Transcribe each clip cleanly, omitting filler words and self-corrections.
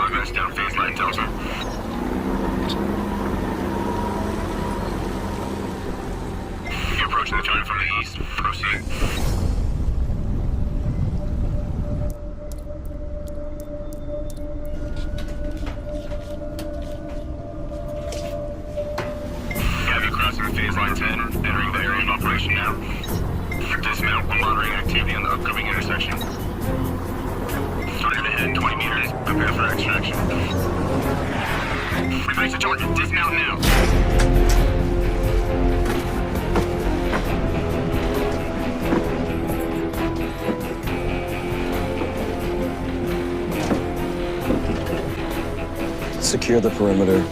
Progress down phase line Delta. You're approaching the target from the east. Proceed. Have you crossing the phase line 10, entering the area of operation now. Dismount while monitoring activity on the upcoming intersection. Target ahead, 20 meters. Prepare for extraction. Replace the target. Dismount now. Secure the perimeter.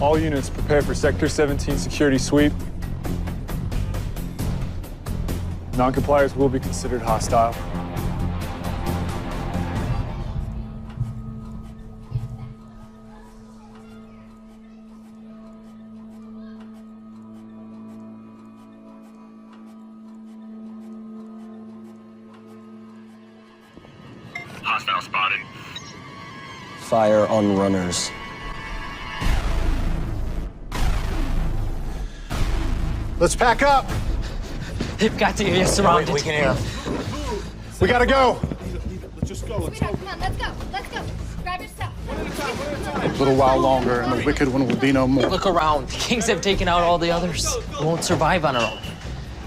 All units prepare for Sector 17 security sweep. Non-compliers will be considered hostile. Hostile spotted. Fire on runners. Let's pack up. They've got to get surrounded. We can hear. We gotta go. Let's just go. Let's go. Come on, let's go. Let's go. Grab your stuff. One at a time. One at a time. A little while longer, and the wicked one will be no more. Look around. The Kings have taken out all the others. We won't survive on our own.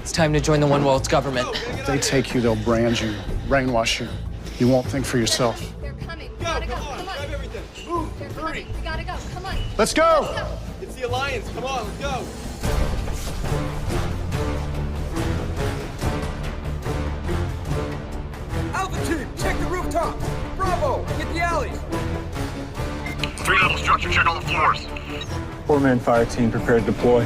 It's time to join the One World's government. If they take you, they'll brand you, brainwash you. You won't think for yourself. They're coming. We gotta go. Come on. Grab everything. Move. They're Hurry. coming. We gotta go. Come on. Let's go. Let's go. It's the Alliance. Come on. Let's go. Alpha team, check the rooftop. Bravo, get the alleys. 3-level structure. Check all the floors. 4-man fire team prepared to deploy.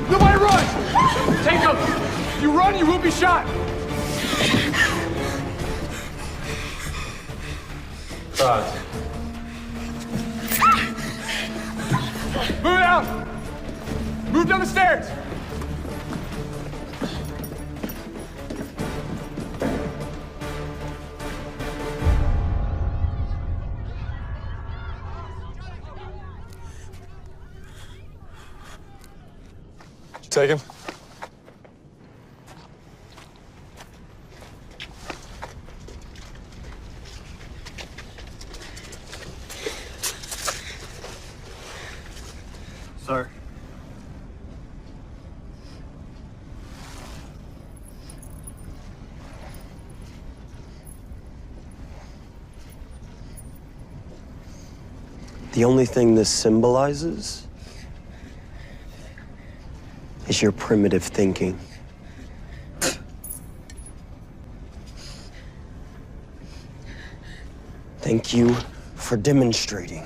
Nobody run! Take them! You run, you will be shot! Move out! Move down the stairs! Take him. Sir. The only thing this symbolizes is your primitive thinking. Thank you for demonstrating.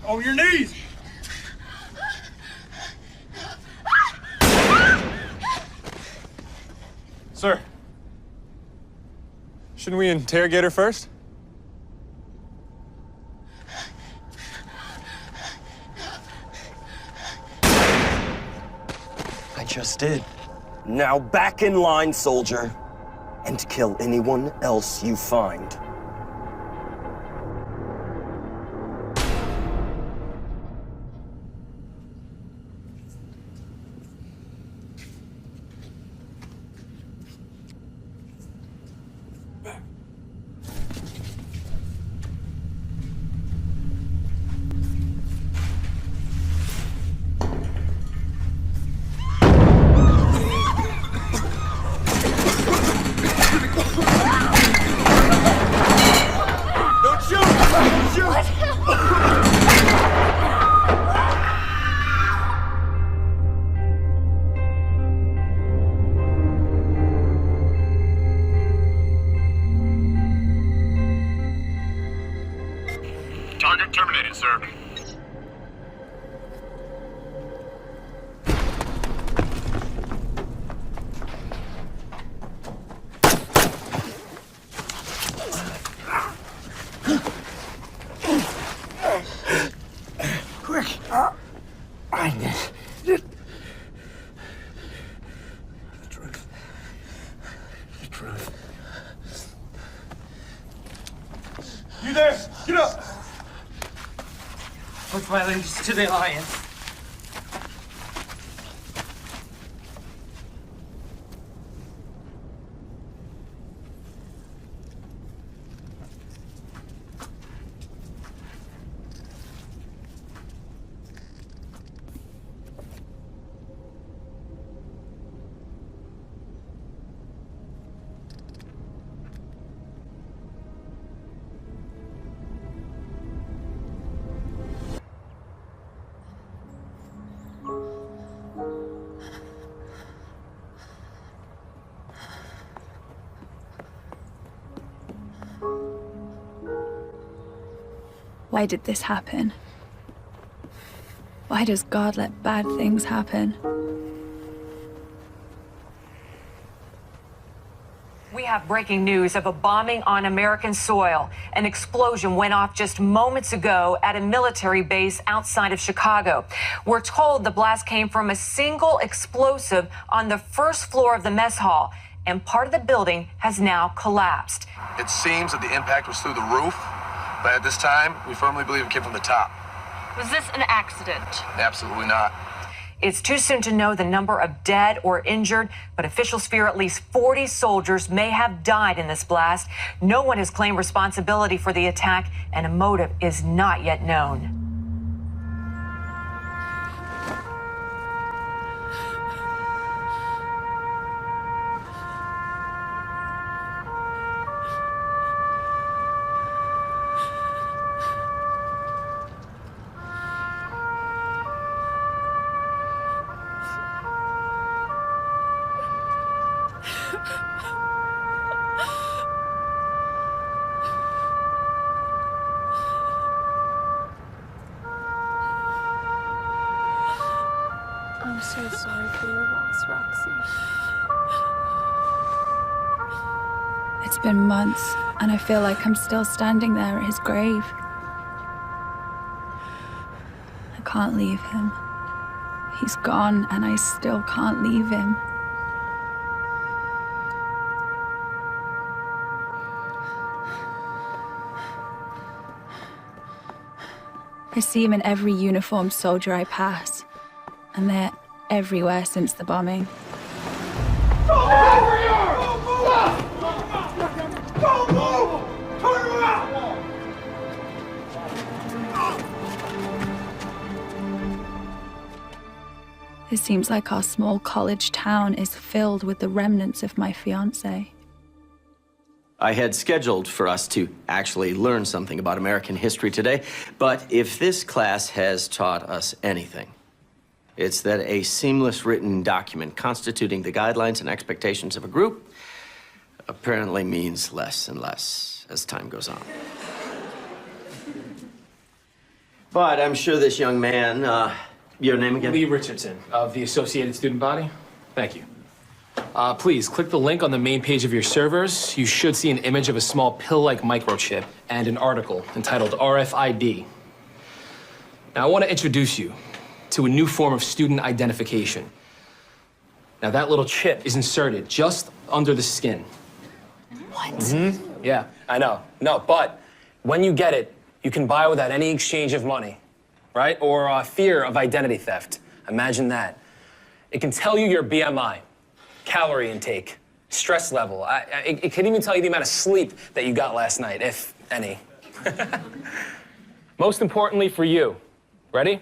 On your knees! Sir. Shouldn't we interrogate her first? I just did. Now back in line, soldier, and kill anyone else you find. Target terminated, sir. Quick. You there? Get up! With my allegiance to the Alliance. Why did this happen? Why does God let bad things happen? We have breaking news of a bombing on American soil. An explosion went off just moments ago at a military base outside of Chicago. We're told the blast came from a single explosive on the first floor of the mess hall, and part of the building has now collapsed. It seems that the impact was through the roof, but at this time, we firmly believe it came from the top. Was this an accident? Absolutely not. It's too soon to know the number of dead or injured, but officials fear at least 40 soldiers may have died in this blast. No one has claimed responsibility for the attack, and a motive is not yet known. I'm so sorry for your loss, Roxy. It's been months, and I feel like I'm still standing there at his grave. I can't leave him. He's gone, and I still can't leave him. I see him in every uniformed soldier I pass, and they're everywhere since the bombing. It seems like our small college town is filled with the remnants of my fiancé. I had scheduled for us to actually learn something about American history today, but if this class has taught us anything, it's that a seamless written document constituting the guidelines and expectations of a group apparently means less and less as time goes on. But I'm sure this young man, your name again? Lee Richardson of the Associated Student Body. Thank you. Please click the link on the main page of your servers. You should see an image of a small pill-like microchip and an article entitled RFID. Now, I want to introduce you to a new form of student identification. Now, that little chip is inserted just under the skin. What? Mm-hmm. Yeah, I know. No, but when you get it, you can buy without any exchange of money, right? Or fear of identity theft. Imagine that. It can tell you your BMI, calorie intake, stress level. It can even tell you the amount of sleep that you got last night, if any. Most importantly for you, ready?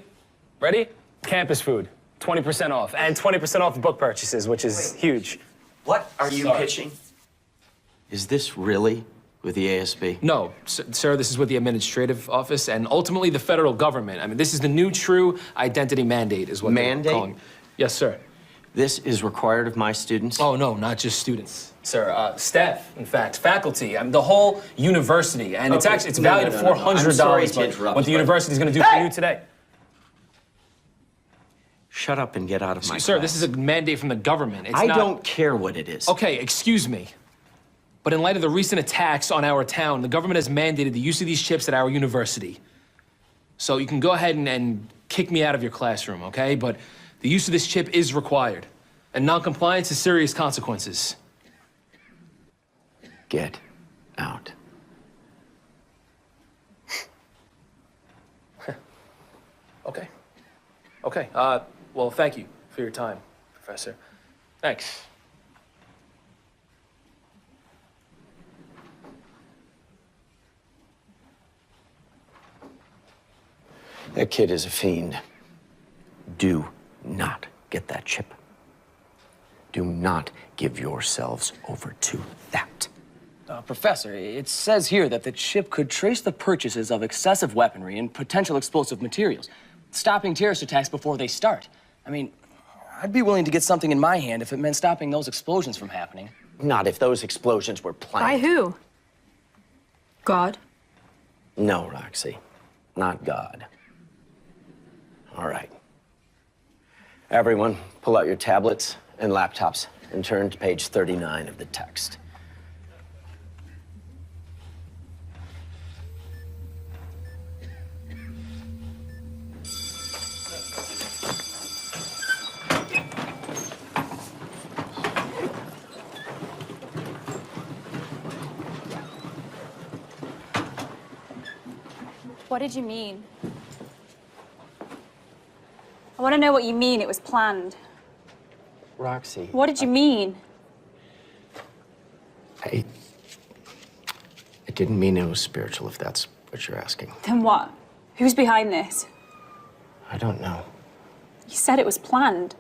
Ready? Campus food, 20% off, and 20% off book purchases, which is huge. What are you pitching? Is this really with the ASB? No, sir, this is with the administrative office and ultimately the federal government. I mean, this is the new true identity mandate is what they're calling it. Yes, sir. This is required of my students? Oh, no, not just students, sir. Staff, in fact, faculty, the whole university. And it's actually, it's valued at $400. I'm sorry to interrupt, what the university's gonna do for you today. Shut up and get out of my Sir, class. this is a mandate from the government. I don't care what it is. Okay, excuse me. But in light of the recent attacks on our town, the government has mandated the use of these chips at our university. So you can go ahead and kick me out of your classroom, okay? But the use of this chip is required, and non-compliance has serious consequences. Get out. Okay. Okay. Well, thank you for your time, Professor. Thanks. That kid is a fiend. Do not get that chip. Do not give yourselves over to that. Professor, it says here that the chip could trace the purchases of excessive weaponry and potential explosive materials, stopping terrorist attacks before they start. I mean, I'd be willing to get something in my hand if it meant stopping those explosions from happening. Not if those explosions were planned. By who? God? No, Roxy. Not God. All right. Everyone, pull out your tablets and laptops and turn to page 39 of the text. What did you mean? I want to know what you mean it was planned. Roxy. What did you mean? I didn't mean it was spiritual, if that's what you're asking. Then what? Who's behind this? I don't know. You said it was planned.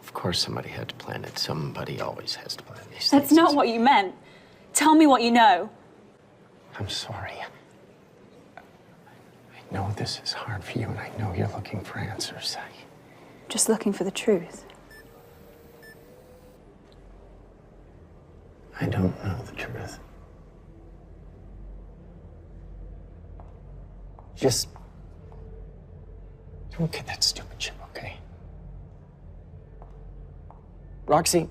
Of course somebody had to plan it. Somebody always has to plan these things. That's not what you meant. Tell me what you know. I'm sorry. I know this is hard for you, and I know you're looking for answers. Just looking for the truth. I don't know the truth. Just don't get that stupid chip, okay? Roxy.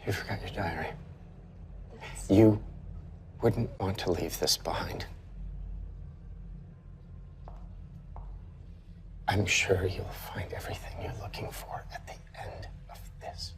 You forgot your diary. You wouldn't want to leave this behind. I'm sure you'll find everything you're looking for at the end of this.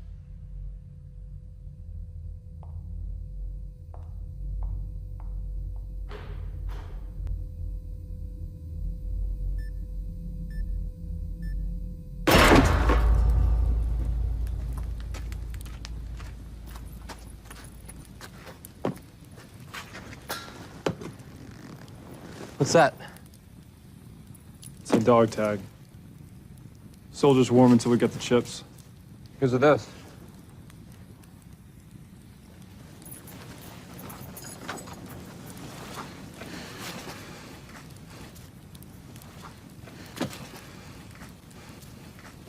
What's that? It's a dog tag. Soldiers warm until we get the chips. Here's this.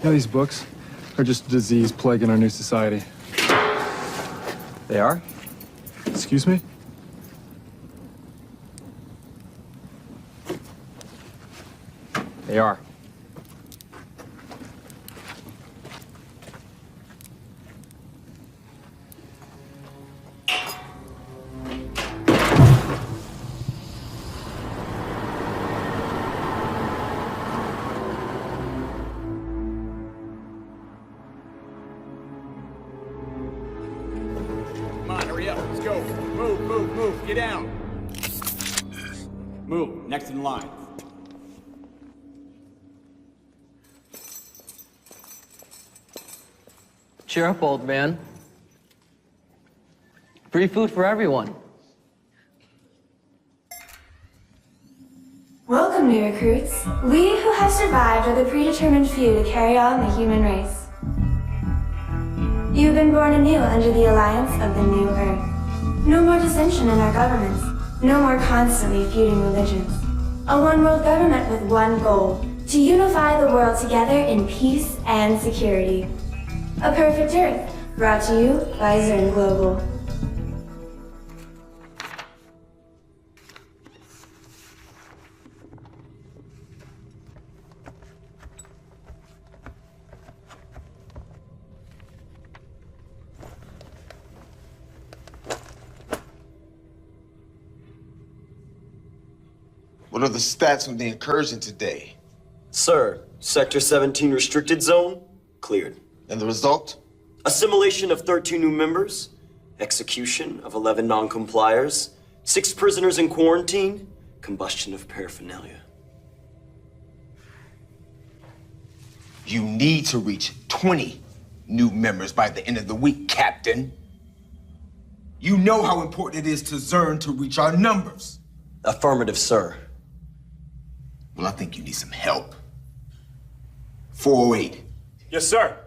Yeah, these books are just a disease plaguing our new society. They are? Excuse me? They are. Come on, hurry up. Let's go. Move, move, move. Get down. Move. Next in line. Cheer up, old man. Free food for everyone. Welcome, new recruits. We who have survived are the predetermined few to carry on the human race. You have been born anew under the alliance of the new Earth. No more dissension in our governments. No more constantly feuding religions. A one-world government with one goal: to unify the world together in peace and security. A perfect Earth, brought to you by Zern Global. What are the stats from the incursion today? Sir, Sector 17 restricted zone, cleared. And the result? Assimilation of 13 new members, execution of 11 non-compliers, 6 prisoners in quarantine, combustion of paraphernalia. You need to reach 20 new members by the end of the week, Captain. You know how important it is to Zern to reach our numbers. Affirmative, sir. Well, I think you need some help. 408. Yes, sir.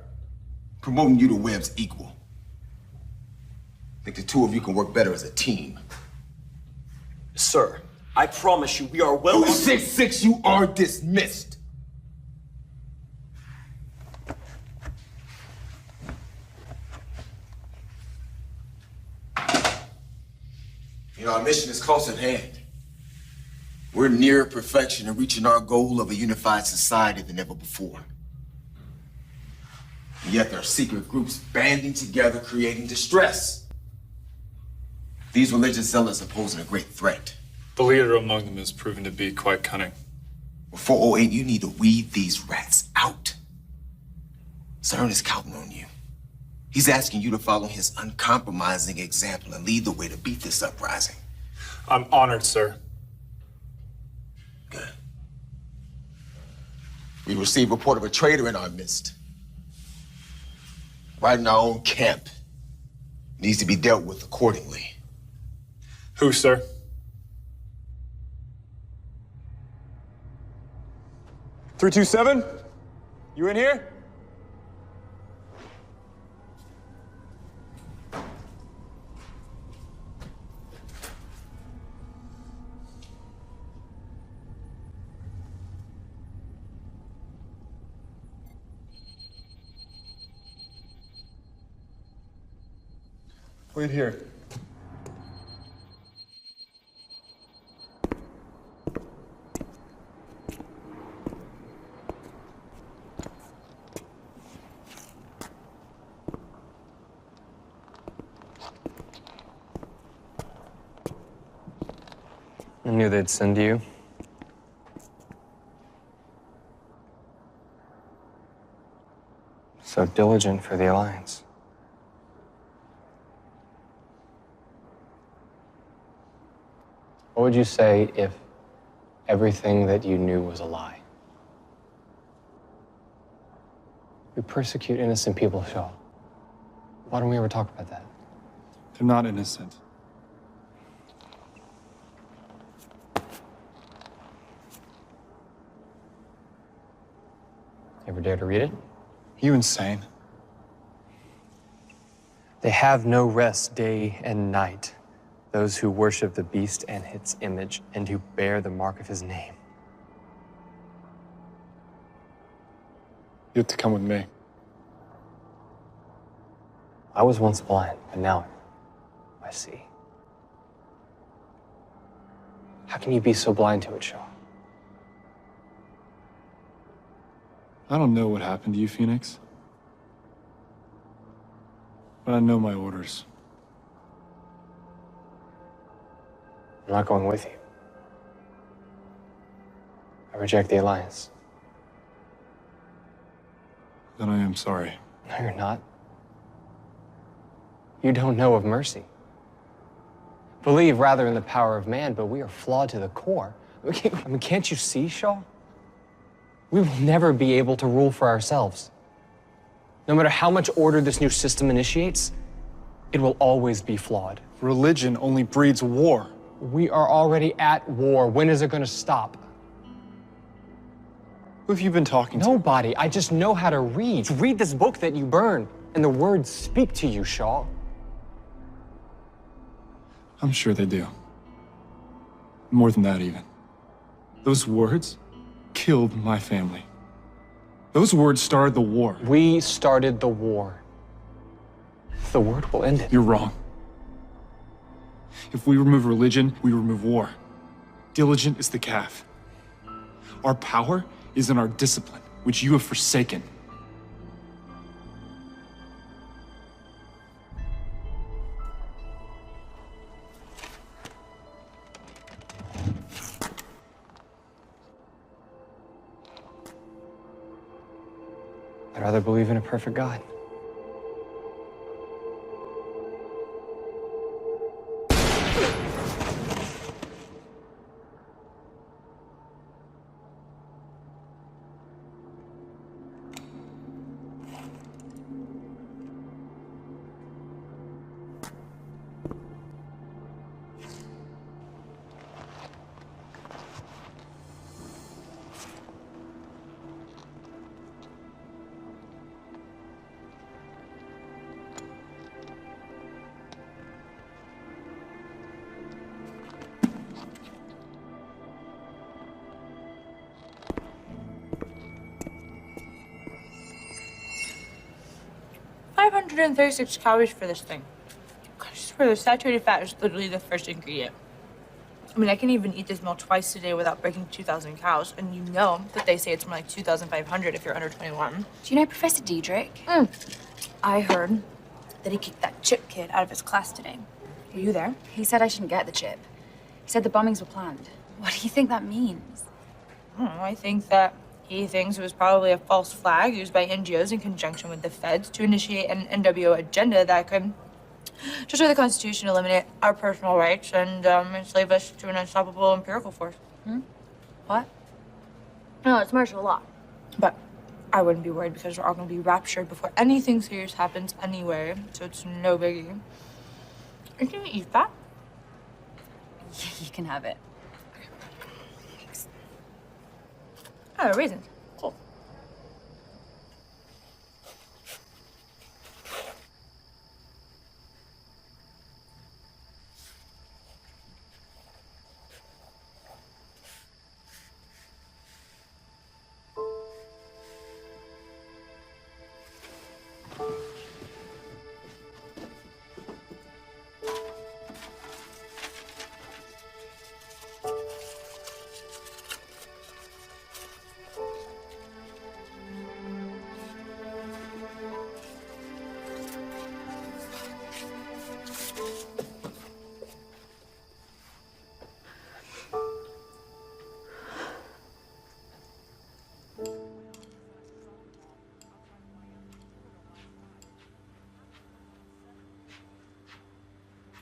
Promoting you to Webb's equal. I think the two of you can work better as a team. Sir, I promise you we are well... 266, you are dismissed. You know, our mission is close at hand. We're nearer perfection and reaching our goal of a unified society than ever before. And yet there are secret groups banding together, creating distress. These religious zealots are posing a great threat. The leader among them has proven to be quite cunning. Well, 408, you need to weed these rats out. Zern is counting on you. He's asking you to follow his uncompromising example and lead the way to beat this uprising. I'm honored, sir. Good. We received a report of a traitor in our midst. Right in our own camp. Needs to be dealt with accordingly. Who, sir? "327? You in here?" Wait here. I knew they'd send you. So diligent for the Alliance. What would you say if everything that you knew was a lie? We persecute innocent people, Shaw. Why don't we ever talk about that? They're not innocent. Ever dare to read it? You insane? They have no rest day and night, those who worship the beast and its image, and who bear the mark of his name. You have to come with me. I was once blind, but now I see. How can you be so blind to it, Shaw? I don't know what happened to you, Phoenix. But I know my orders. I'm not going with you. I reject the Alliance. Then I am sorry. No, you're not. You don't know of mercy. Believe rather in the power of man, but we are flawed to the core. I mean, can't you see, Shaw? We will never be able to rule for ourselves. No matter how much order this new system initiates, it will always be flawed. Religion only breeds war. We are already at war. When is it going to stop? Who have you been talking to? Nobody. I just know how to read. Read this book that you burned, and the words speak to you, Shaw. I'm sure they do. More than that, even. Those words killed my family. Those words started the war. We started the war. The word will end it. You're wrong. If we remove religion, we remove war. Diligent is the calf. Our power is in our discipline, which you have forsaken. I'd rather believe in a perfect God. 236 calories for this thing. I swear the saturated fat is literally the first ingredient. I mean, I can even eat this meal twice a day without breaking 2,000 calories, and you know that they say it's more like 2,500 if you're under 21. Do you know Professor Diedrich? I heard that he kicked that chip kid out of his class today. Were you there? He said I shouldn't get the chip. He said the bombings were planned. What do you think that means? I don't know. I think that he thinks it was probably a false flag used by NGOs in conjunction with the feds to initiate an NWO agenda that could destroy the Constitution, eliminate our personal rights, and enslave us to an unstoppable empirical force. What? No, it's martial law. But I wouldn't be worried because we're all going to be raptured before anything serious happens anyway, so it's no biggie. Are you going to eat that? Yeah, you can have it. Thanks. Oh, raisins. Cool.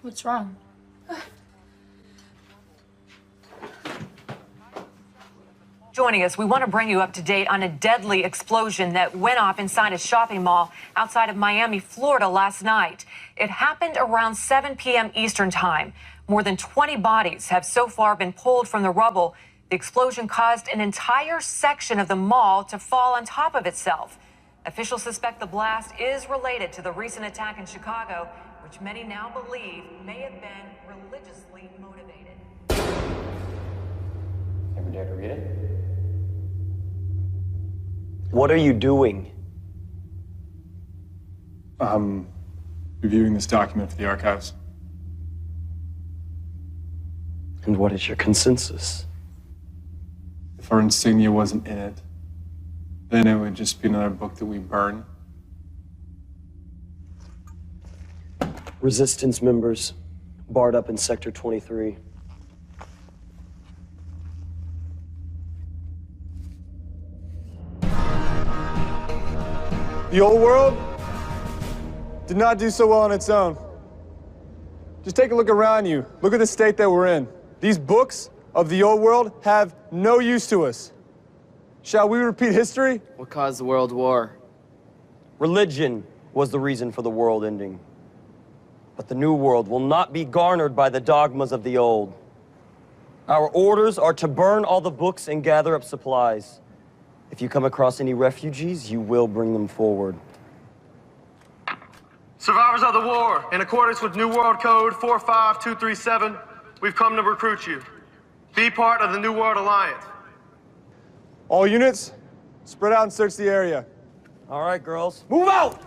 What's wrong? Joining us, we want to bring you up to date on a deadly explosion that went off inside a shopping mall outside of Miami, Florida last night. It happened around 7 p.m. Eastern Time. More than 20 bodies have so far been pulled from the rubble. The explosion caused an entire section of the mall to fall on top of itself. Officials suspect the blast is related to the recent attack in Chicago, which many now believe may have been religiously motivated. Ever dare to read it? What are you doing? Reviewing this document for the archives. And what is your consensus? If our insignia wasn't in it, then it would just be another book that we burn. Resistance members barred up in Sector 23. The old world did not do so well on its own. Just take a look around you. Look at the state that we're in. These books of the old world have no use to us. Shall we repeat history? What caused the World War? Religion was the reason for the world ending. But the new world will not be garnered by the dogmas of the old. Our orders are to burn all the books and gather up supplies. If you come across any refugees, you will bring them forward. Survivors of the war, in accordance with New World Code 45237, we've come to recruit you. Be part of the New World Alliance. All units, spread out and search the area. All right, girls, move out!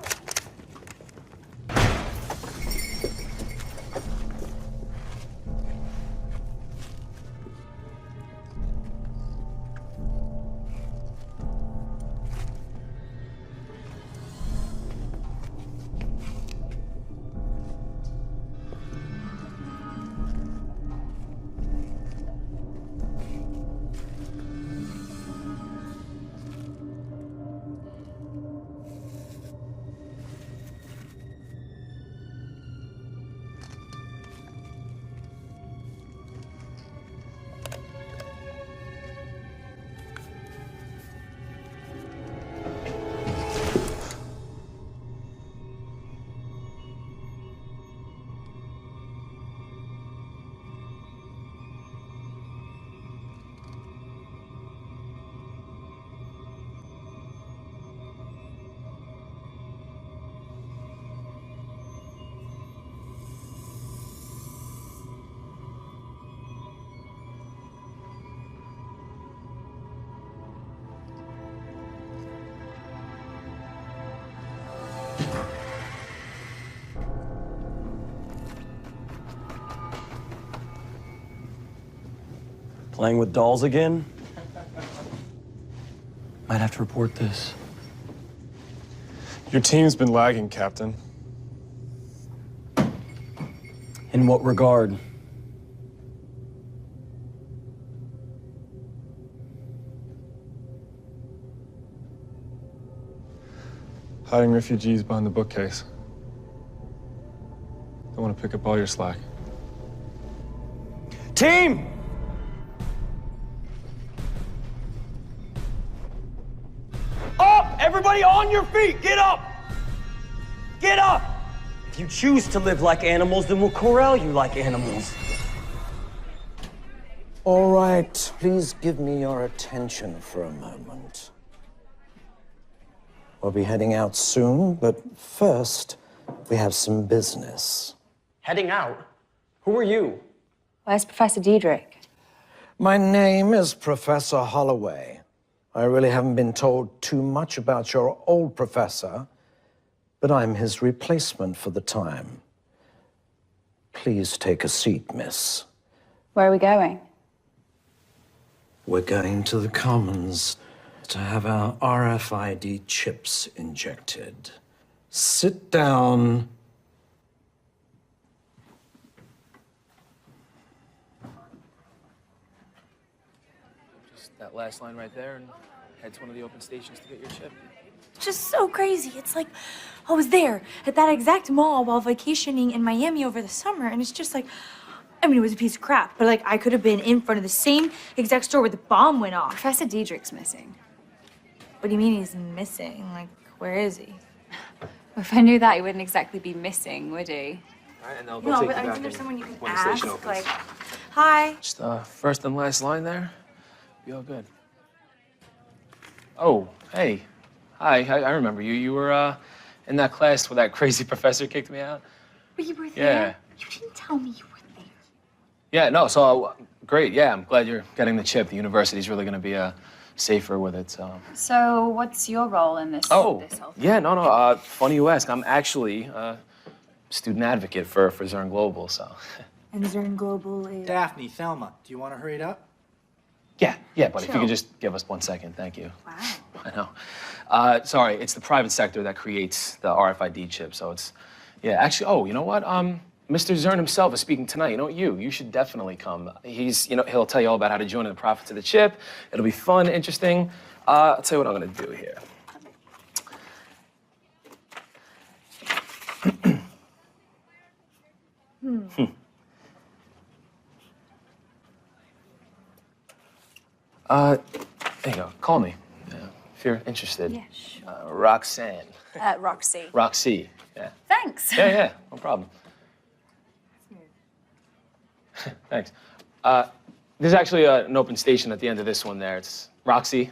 Playing with dolls again? Might have to report this. Your team's been lagging, Captain. In what regard? Hiding refugees behind the bookcase. I want to pick up all your slack. Team! Up! Everybody on your feet! Get up! Get up! If you choose to live like animals, then we'll corral you like animals. All right, please give me your attention for a moment. We'll be heading out soon, but first, we have some business. Heading out? Who are you? Where's Professor Diedrich? My name is Professor Holloway. I really haven't been told too much about your old professor, but I'm his replacement for the time. Please take a seat, miss. Where are we going? We're going to the Commons to have our RFID chips injected. Sit down. Just that last line right there and head to one of the open stations to get your chip. Just so crazy. It's like I was there at that exact mall while vacationing in Miami over the summer, and it's just like, I mean, it was a piece of crap, but like I could have been in front of the same exact store where the bomb went off. Professor Diedrich's missing. What do you mean he's missing? Like, where is he? If I knew that, he wouldn't exactly be missing, would he? All right, and they'll go No, take but you I back think there's in someone you can when the station ask. opens. Like, hi. Just first and last line there. Be all good. Oh, hey. Hi, I remember you. You were in that class where that crazy professor kicked me out. But you were Yeah. there? You didn't tell me you were there. Yeah, no, so great. Yeah, I'm glad you're getting the chip. The university's really going to be safer with it, so. So, what's your role in this? Oh, this whole thing? yeah, no. Funny you ask. I'm actually a student advocate for Zern Global, so. And Zern Global is... Daphne, Thelma, do you want to hurry it up? Yeah, but if you Chill. could just give us 1 second, thank you. Wow. I know. Sorry, it's the private sector that creates the RFID chip, so it's, yeah, actually, oh, you know what? Mr. Zern himself is speaking tonight. You know what, you should definitely come. He's, he'll tell you all about how to join in the profits of the chip. It'll be fun, interesting. I'll tell you what I'm gonna do here. There you go, call me, if you're interested. Yeah, sure. Roxanne. Roxy. Roxy, yeah. Thanks. Yeah, no problem. Thanks. There's actually an open station at the end of this one there. It's Roxy.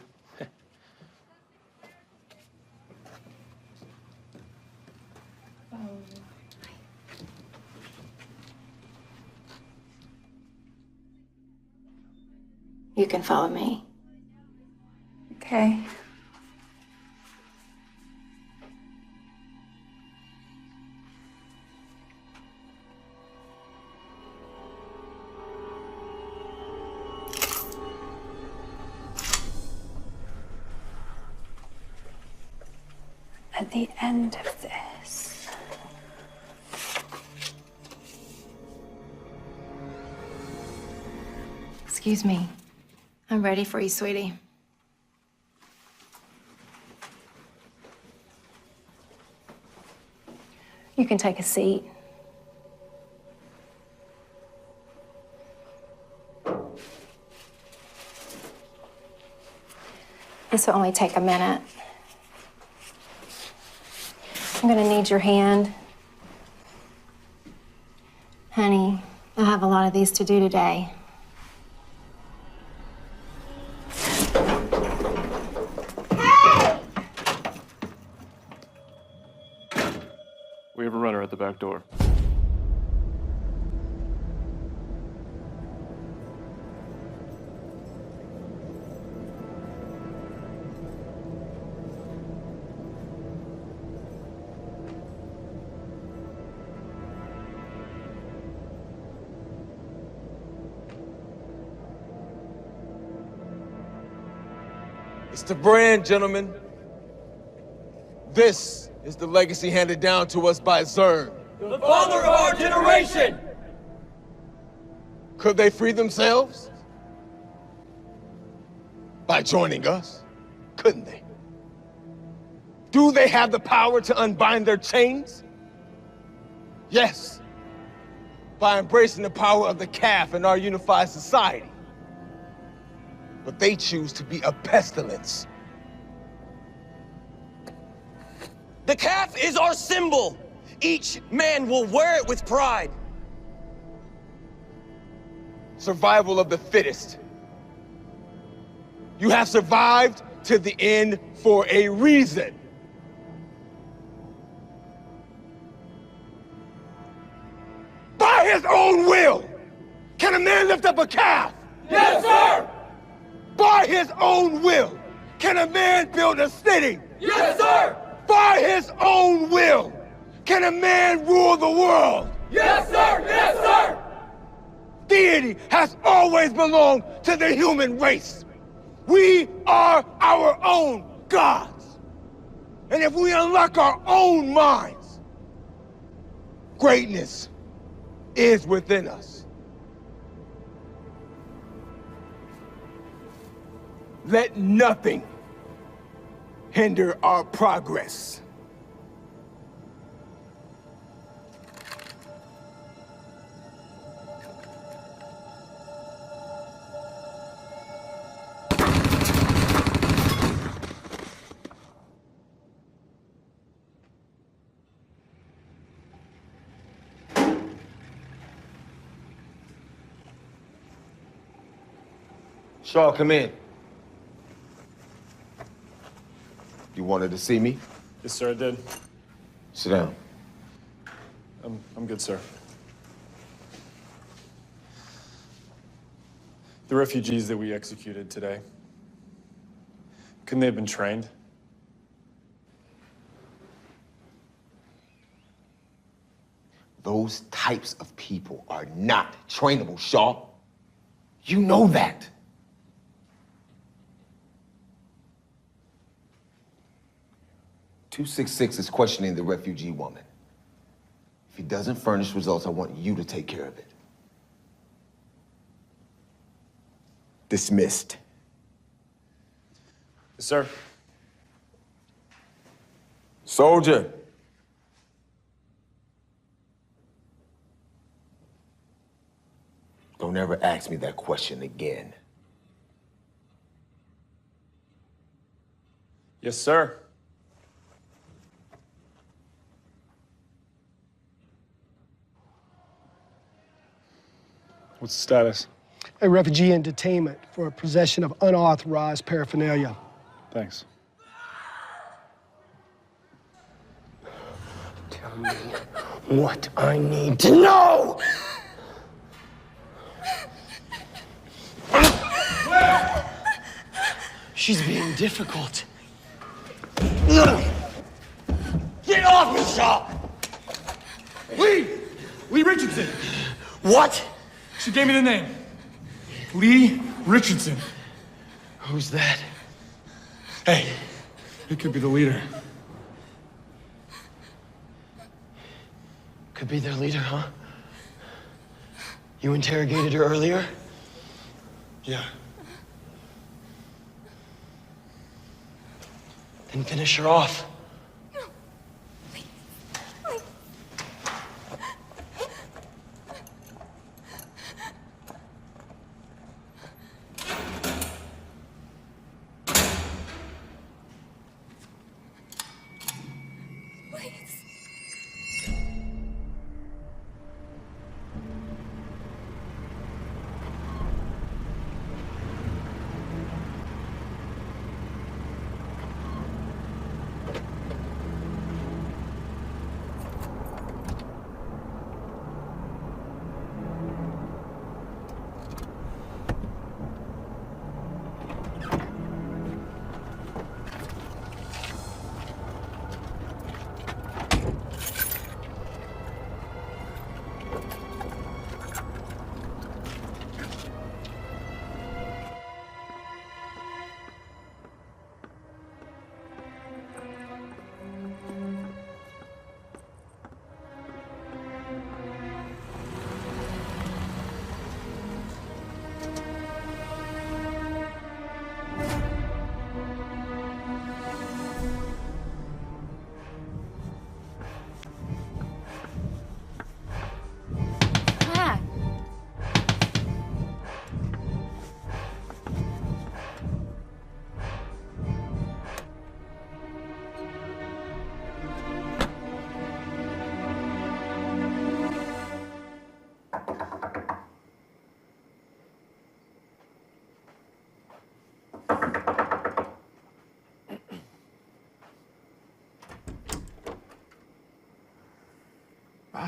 You can follow me. Okay. At the end of this. Excuse me. I'm ready for you, sweetie. You can take a seat. This will only take a minute. I'm gonna need your hand. Honey, I have a lot of these to do today. We have a runner at the back door. It's the brand, gentlemen. This is the legacy handed down to us by Zern. The father of our generation! Could they free themselves? By joining us? Couldn't they? Do they have the power to unbind their chains? Yes. By embracing the power of the calf in our unified society. But they choose to be a pestilence. The calf is our symbol. Each man will wear it with pride. Survival of the fittest. You have survived to the end for a reason. By his own will, can a man lift up a calf? Yes, sir! By his own will, can a man build a city? Yes, sir! By his own will, can a man rule the world? Yes, sir! Yes, sir! Deity has always belonged to the human race. We are our own gods. And if we unlock our own minds, greatness is within us. Let nothing hinder our progress. Shaw, come in. You wanted to see me? Yes, sir, I did. Sit down. I'm good, sir. The refugees that we executed today, couldn't they have been trained? Those types of people are not trainable, Shaw. You know that. "266 is questioning the refugee woman. If he doesn't furnish results, I want you to take care of it." Dismissed. Yes, sir. Soldier. Don't ever ask me that question again. Yes, sir. What's the status? A refugee in detainment for possession of unauthorized paraphernalia. Thanks. Tell me what I need to know! She's being difficult. Get off me, Shaw! Lee! Lee Richardson! What? She gave me the name. Lee Richardson. Who's that? Hey, it could be the leader. Could be their leader, huh? You interrogated her earlier? Yeah. Then finish her off.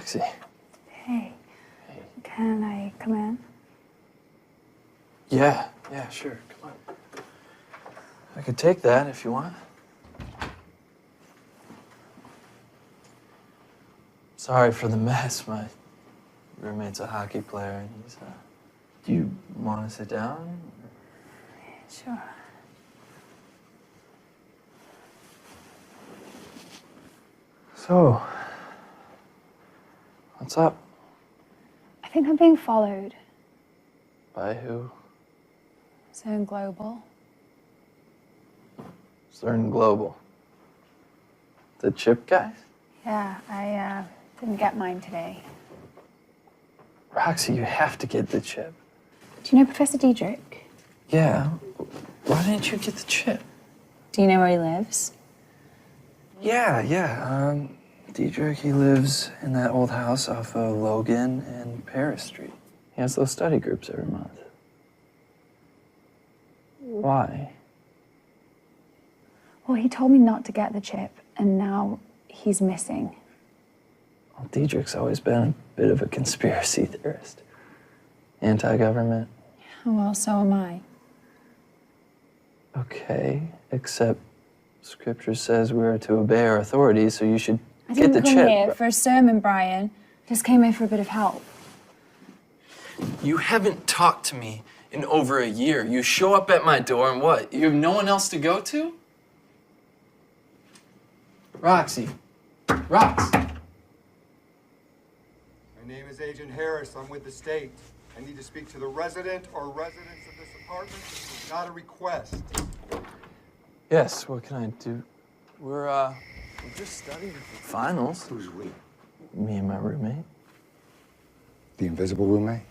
Roxy. Hey. Can I come in? Yeah, sure. Come on. I could take that if you want. Sorry for the mess. My roommate's a hockey player, and he's. Do you want to sit down? Sure. So, what's up? I think I'm being followed. By who? Zone Global. CERN Global. The chip guys? Yeah, I didn't get mine today. Roxy, you have to get the chip. Do you know Professor Diedrich? Yeah. Why didn't you get the chip? Do you know where he lives? Yeah. Diedrich, he lives in that old house off of Logan and Paris Street. He has those study groups every month. Why? Well, he told me not to get the chip, and now he's missing. Well, Diedrich's always been a bit of a conspiracy theorist. Anti-government. Well, so am I. Okay, except Scripture says we are to obey our authorities, so you should I get the didn't come here chip. for a sermon, Brian. Just came here for a bit of help. You haven't talked to me in over a year. You show up at my door and what? You have no one else to go to? Roxy. Rox. My name is Agent Harris. I'm with the state. I need to speak to the resident or residents of this apartment. This is not a request. Yes, what can I do? We're just studying for finals. Who's we? Me and my roommate. The invisible roommate?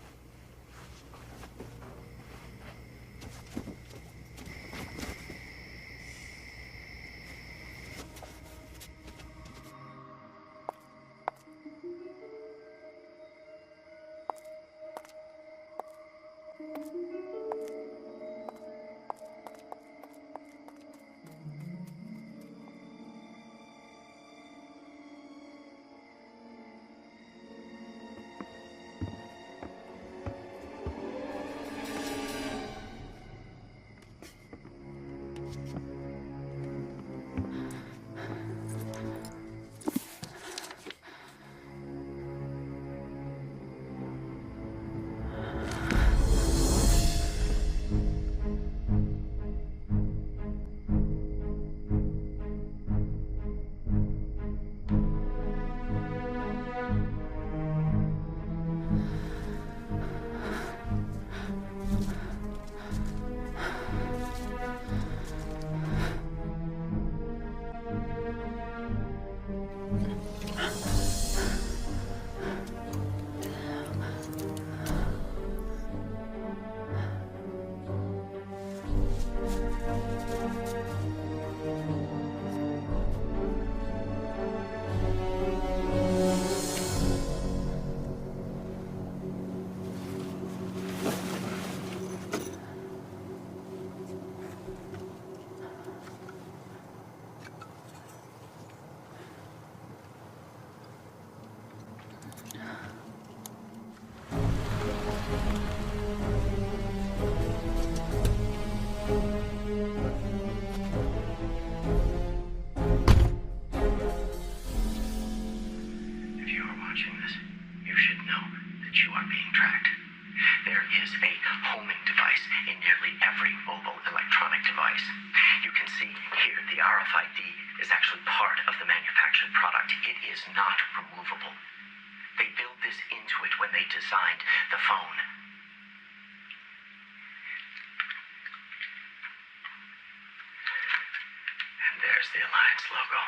There's the Alliance logo.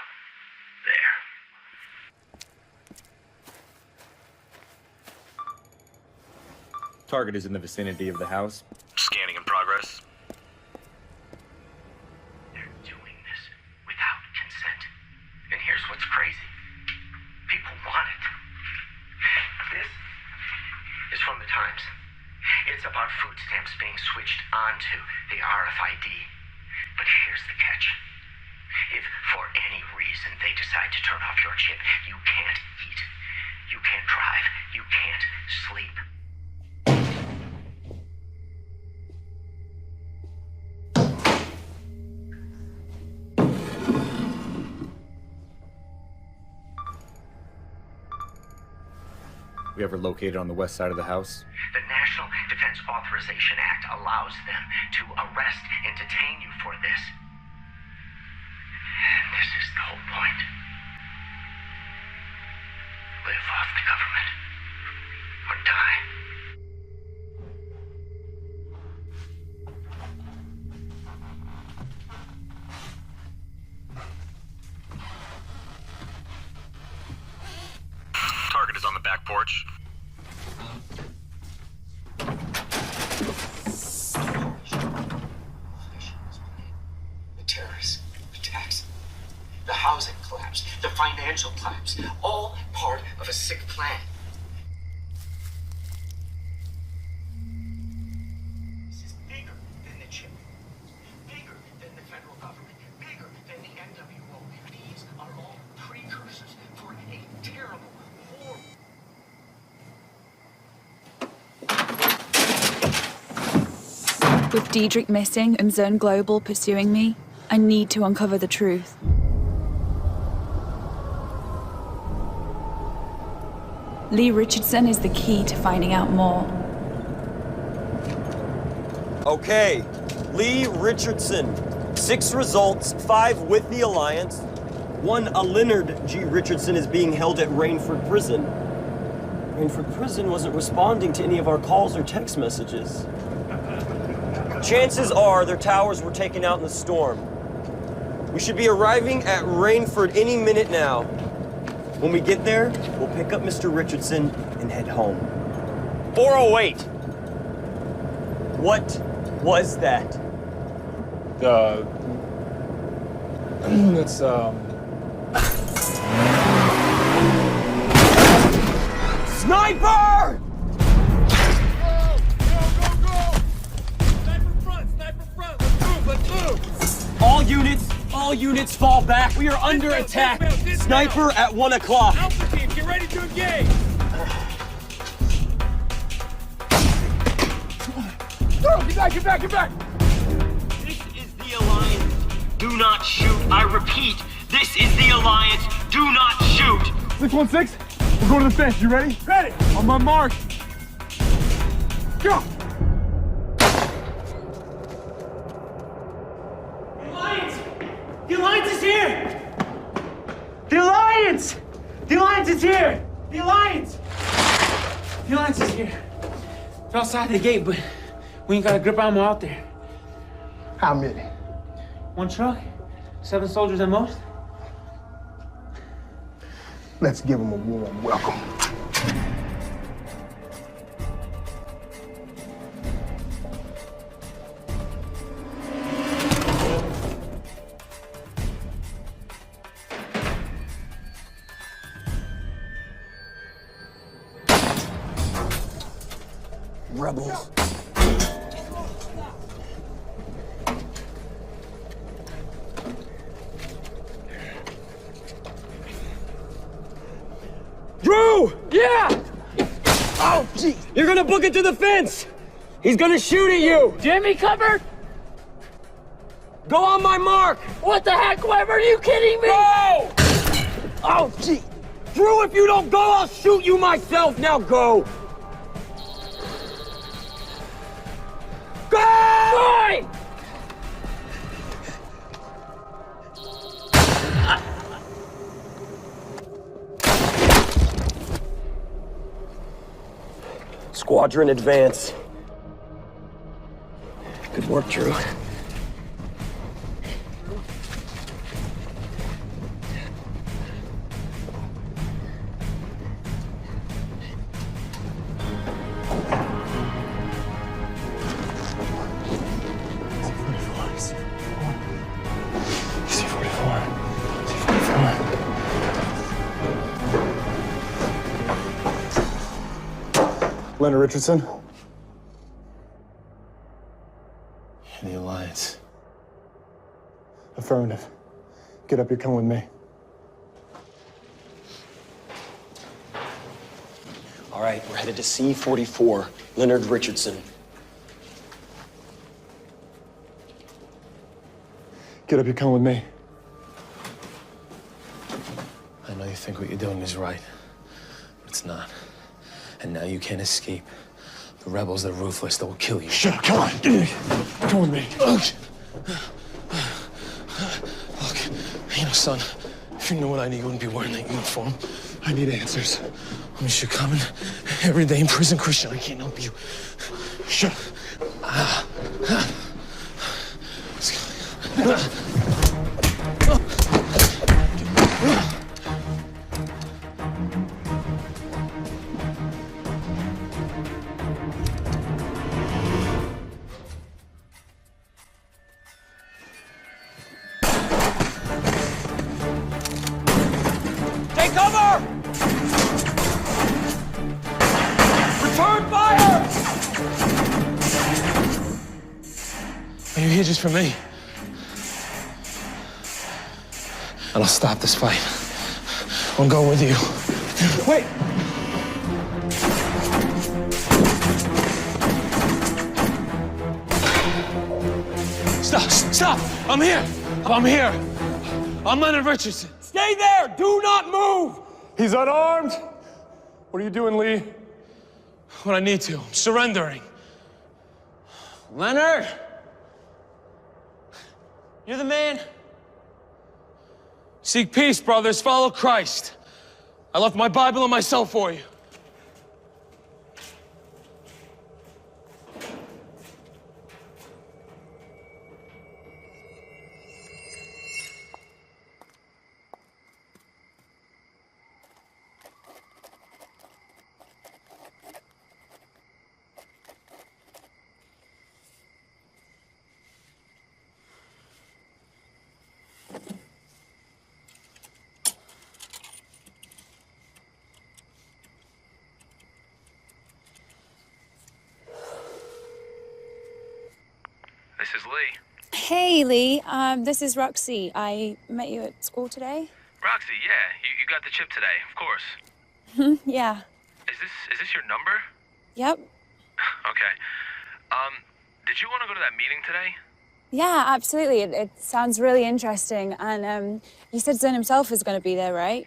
There. Target is in the vicinity of the house. Scanning in progress. They're doing this without consent. And here's what's crazy. People want it. This is from the Times. It's about food stamps being switched onto the RFID. But here's the catch. If for any reason they decide to turn off your chip, you can't eat. You You can't drive. You can't sleep. We ever located on the west side of the house? The National Defense Authorization Act allows them to arrest and detain you for this. And this is the whole point. Live off the government or die. Target is on the back porch. The terrorist attacks, the housing collapse, the financial collapse, all part of a sick plan. This is bigger than the chip, bigger than the federal government, bigger than the NWO. These are all precursors for a terrible war. With Diedrich missing and Zone Global pursuing me, I need to uncover the truth. Lee Richardson is the key to finding out more. Okay, Lee Richardson. 6 results, 5 with the Alliance. 1, a Leonard G. Richardson, is being held at Rainford Prison. Rainford Prison wasn't responding to any of our calls or text messages. Chances are their towers were taken out in the storm. We should be arriving at Rainford any minute now. When we get there, we'll pick up Mr. Richardson and head home. 408! What was that? That's, Sniper! All units fall back. We are under attack. Sniper at 1 o'clock. Alpha team, get ready to engage! Get back, get back, get back! This is the Alliance. Do not shoot. I repeat, this is the Alliance. Do not shoot. 616, we're going to the fence. You ready? Ready! On my mark. Go! The Alliance is here! The Alliance! The Alliance is here! The Alliance! The Alliance is here. They're outside the gate, but we ain't got a grip ammo out there. How many? 1 truck, 7 soldiers at most. Let's give them a warm welcome. Rebels. Drew! Yeah! Oh, jeez! You're gonna book it to the fence! He's gonna shoot at you! Jimmy covered? Go on my mark! What the heck, Weber? Are you kidding me? Go! Oh, gee! Drew, if you don't go, I'll shoot you myself! Now go! Go! Fine! Squadron advance. Good work, Drew. Leonard Richardson? The Alliance. Affirmative. Get up, you're coming with me. All right, we're headed to C-44, Leonard Richardson. Get up, you're coming with me. I know you think what you're doing is right, but it's not. And now you can't escape. The rebels, they're ruthless. They will kill you. Shut up, come on. Come with me. Look, you know, son, if you knew what I need, you wouldn't be wearing that uniform. I need answers. I mean, you're coming every day in prison, Christian. I can't help you. Shut up. Take cover! Return fire! Are you here just for me? And I'll stop this fight. I'll go with you. Wait! Stop! I'm here! I'm here! I'm Leonard Richardson. Stay there! Do not move! He's unarmed. What are you doing, Lee? What I need to. I'm surrendering. Leonard! You're the man. Seek peace, brothers. Follow Christ. I left my Bible and my cell for you. This is Lee. Hey, Lee. This is Roxy. I met you at school today. Roxy, yeah, you got the chip today, of course. Yeah. Is this your number? Yep. Okay. Did you want to go to that meeting today? Yeah, absolutely. It sounds really interesting. And you said Zen himself is going to be there, right?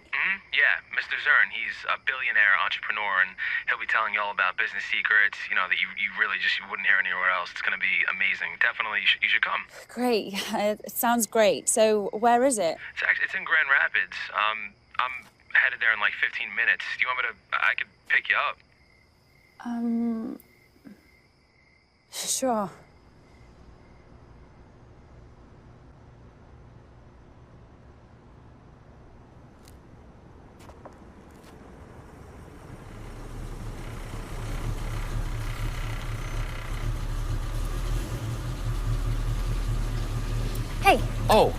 Yeah, Mr. Zern, he's a billionaire entrepreneur, and he'll be telling you all about business secrets, you know, that you really just you wouldn't hear anywhere else. It's going to be amazing. Definitely, you should come. Great. It sounds great. So where is it? It's in Grand Rapids. I'm headed there in like 15 minutes. Do you want me to, I could pick you up? Sure. Hey. Oh,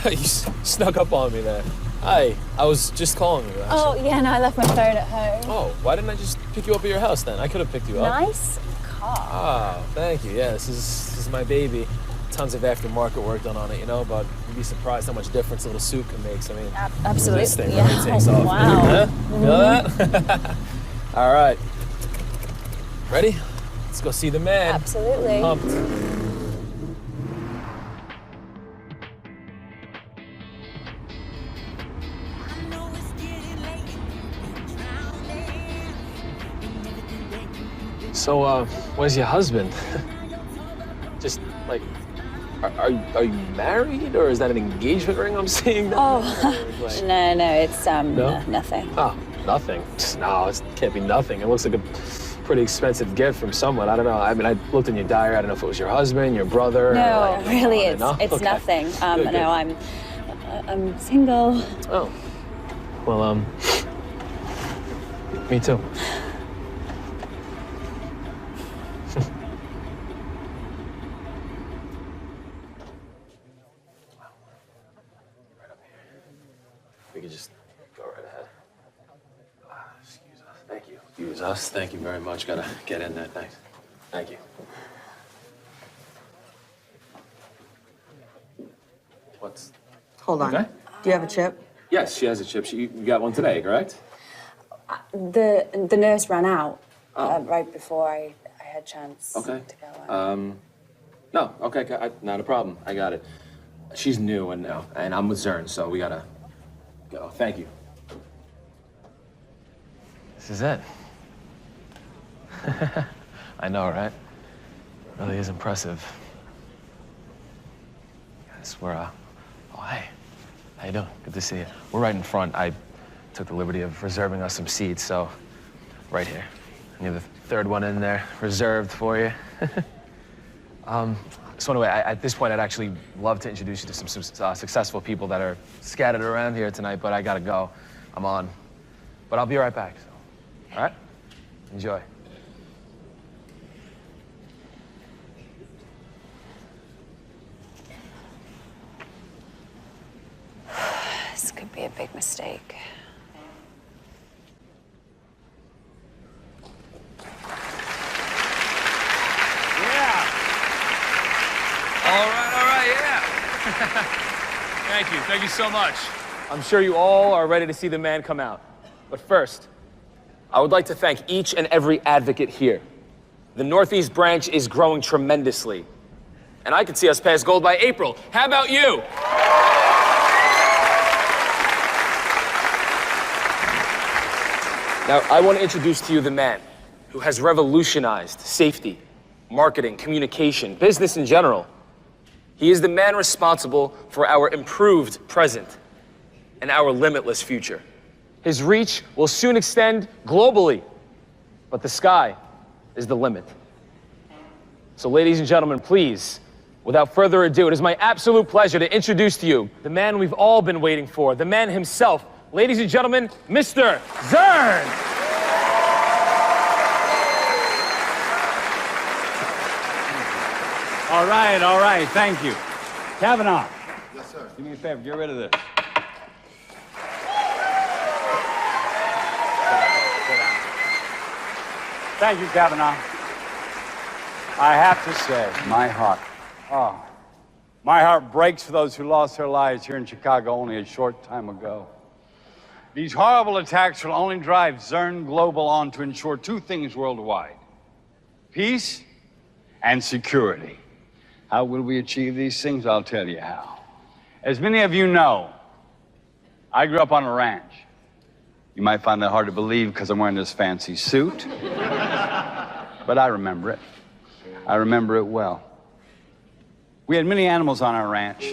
you snuck up on me there. Hi, I was just calling you, actually. Oh, yeah, no, I left my phone at home. Oh, why didn't I just pick you up at your house then? I could have picked you up. Nice car. Oh, thank you. Yeah, this is my baby. Tons of aftermarket work done on it, you know, but you'd be surprised how much difference a little Suka makes. I mean, Absolutely. this thing Yeah. really takes off. Wow. Huh? Feel that? All right. Ready? Let's go see the man. Absolutely. Pumped. So, where's your husband? Just, like, are you married, or is that an engagement ring I'm seeing? Oh, Like- no, it's, No? nothing. Oh, nothing? No, it can't be nothing. It looks like a pretty expensive gift from someone. I don't know. I mean, I looked in your diary. I don't know if it was your husband, your brother. No, or like, really, oh, no? it's Okay. nothing. Good, good. No, I'm single. Oh. Well, me too. We could just go right ahead. Excuse us. Thank you. Excuse us. Thank you very much. Gotta get in there. Thanks. Thank you. What's... Hold on. Okay. Do you have a chip? Yes, she has a chip. You got one today, correct? The nurse ran out right before I had a chance Okay. to go. No, okay, not a problem. I got it. She's new and I'm with Zern, so we gotta go. Thank you. This is it. I know, right? Really is impressive. Guys, we're, oh, hey. How you doing? Good to see you. We're right in front. I took the liberty of reserving us some seats, so right here. And you have the third one in there, reserved for you. So anyway, at this point, I'd actually love to introduce you to some successful people that are scattered around here tonight, but I gotta go. I'm on. But I'll be right back, so. All right? Enjoy. This could be a big mistake. All right, yeah. Thank you so much. I'm sure you all are ready to see the man come out. But first, I would like to thank each and every advocate here. The Northeast branch is growing tremendously. And I could see us pass gold by April. How about you? Now, I want to introduce to you the man who has revolutionized safety, marketing, communication, business in general. He is the man responsible for our improved present and our limitless future. His reach will soon extend globally, but the sky is the limit. So ladies and gentlemen, please, without further ado, it is my absolute pleasure to introduce to you the man we've all been waiting for, the man himself. Ladies and gentlemen, Mr. Zern! All right, thank you. Kavanaugh. Yes, sir. Do me a favor, get rid of this. Thank you, Kavanaugh. I have to say, my heart breaks for those who lost their lives here in Chicago only a short time ago. These horrible attacks will only drive Zern Global on to ensure two things worldwide: peace and security. How will we achieve these things? I'll tell you how. As many of you know, I grew up on a ranch. You might find that hard to believe because I'm wearing this fancy suit, but I remember it. I remember it well. We had many animals on our ranch,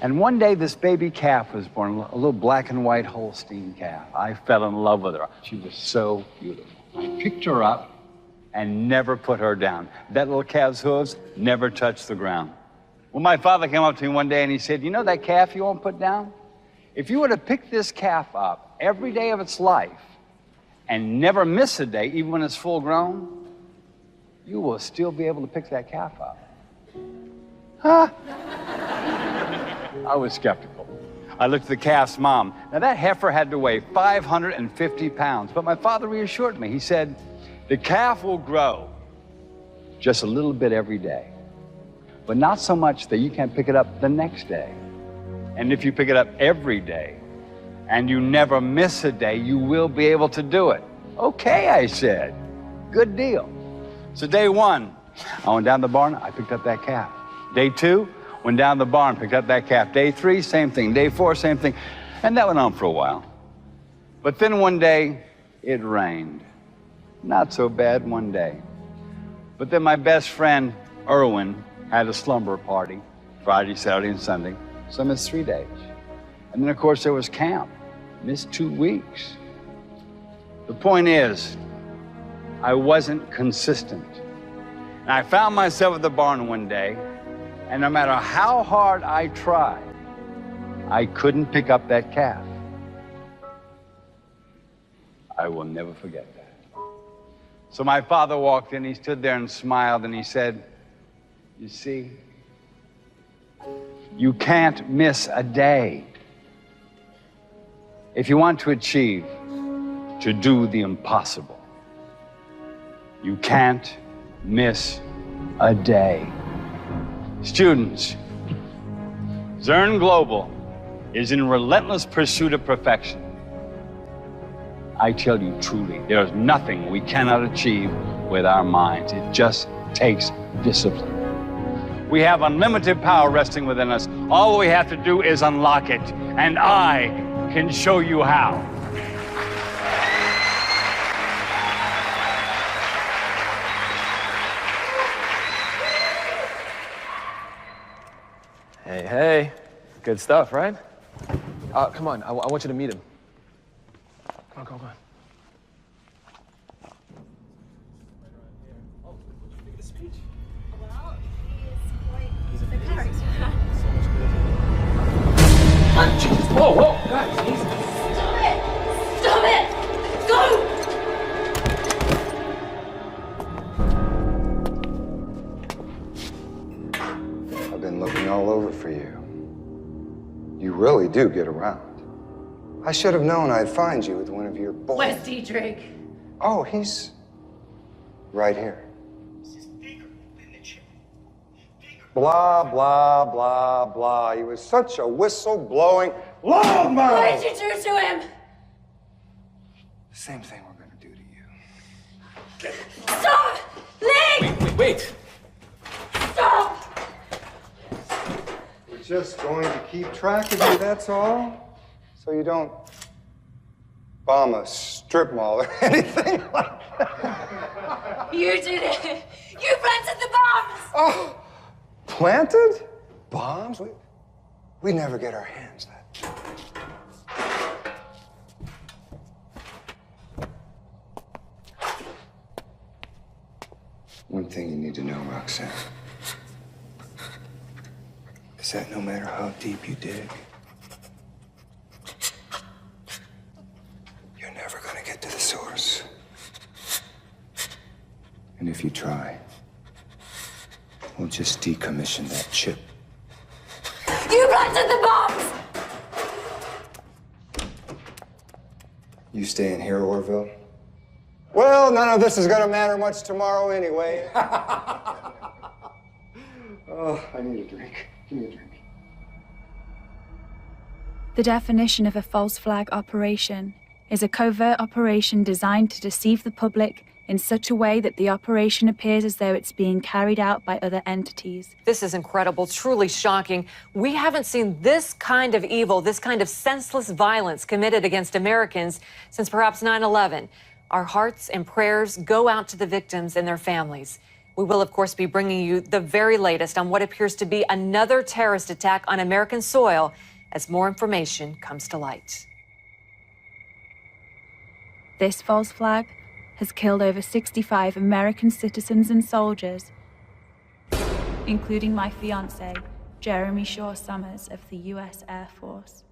and one day this baby calf was born, a little black and white Holstein calf. I fell in love with her. She was so beautiful. I picked her up and never put her down. That little calf's hooves never touched the ground. Well, my father came up to me one day and he said, "You know that calf you won't put down? If you were to pick this calf up every day of its life and never miss a day, even when it's full grown, you will still be able to pick that calf up." Huh? I was skeptical. I looked at the calf's mom. Now that heifer had to weigh 550 pounds, but my father reassured me. He said, "The calf will grow just a little bit every day, but not so much that you can't pick it up the next day. And if you pick it up every day and you never miss a day, you will be able to do it." "Okay," I said. "Good deal." So day one, I went down to the barn, I picked up that calf. Day two, went down to the barn, picked up that calf. Day three, same thing. Day four, same thing. And that went on for a while. But then one day, it rained. Not so bad one day. But then my best friend, Erwin, had a slumber party, Friday, Saturday, and Sunday. So I missed 3 days. And then, of course, there was camp. Missed 2 weeks. The point is, I wasn't consistent. And I found myself at the barn one day, and no matter how hard I tried, I couldn't pick up that calf. I will never forget that. So my father walked in, he stood there and smiled, and he said, "You see, you can't miss a day. If you want to achieve, to do the impossible, you can't miss a day." Students, Zern Global is in relentless pursuit of perfection. I tell you truly, there's nothing we cannot achieve with our minds. It just takes discipline. We have unlimited power resting within us. All we have to do is unlock it, and I can show you how. Hey, hey. Good stuff, right? Come on, I want you to meet him. Come on, come on. Whoa, whoa, guys, easy. Stop it! Stop it! Go! I've been looking all over for you. You really do get around. I should have known I'd find you with one of your boys. Where's Diedrich? Oh, he's right here. Blah, blah, blah, blah. He was such a whistle-blowing loudmouth. What did you do to him? Same thing we're gonna do to you. Stop! Leave! Wait. Stop! We're just going to keep track of you, that's all. So you don't bomb a strip mall or anything like that. You did it! You planted the bombs! Oh! Planted? Bombs? We never get our hands that. One thing you need to know, Roxanne, is that no matter how deep you dig, you're never gonna get to the source. And if you try, we'll just decommission that chip. You planted the bombs! You stay in here, Orville? Well, none of this is gonna matter much tomorrow anyway. Oh, I need a drink. Give me a drink. The definition of a false flag operation is a covert operation designed to deceive the public in such a way that the operation appears as though it's being carried out by other entities. This is incredible, truly shocking. We haven't seen this kind of evil, this kind of senseless violence committed against Americans since perhaps 9/11. Our hearts and prayers go out to the victims and their families. We will, of course, be bringing you the very latest on what appears to be another terrorist attack on American soil as more information comes to light. This false flag has killed over 65 American citizens and soldiers, including my fiancé, Jeremy Shaw Summers of the U.S. Air Force.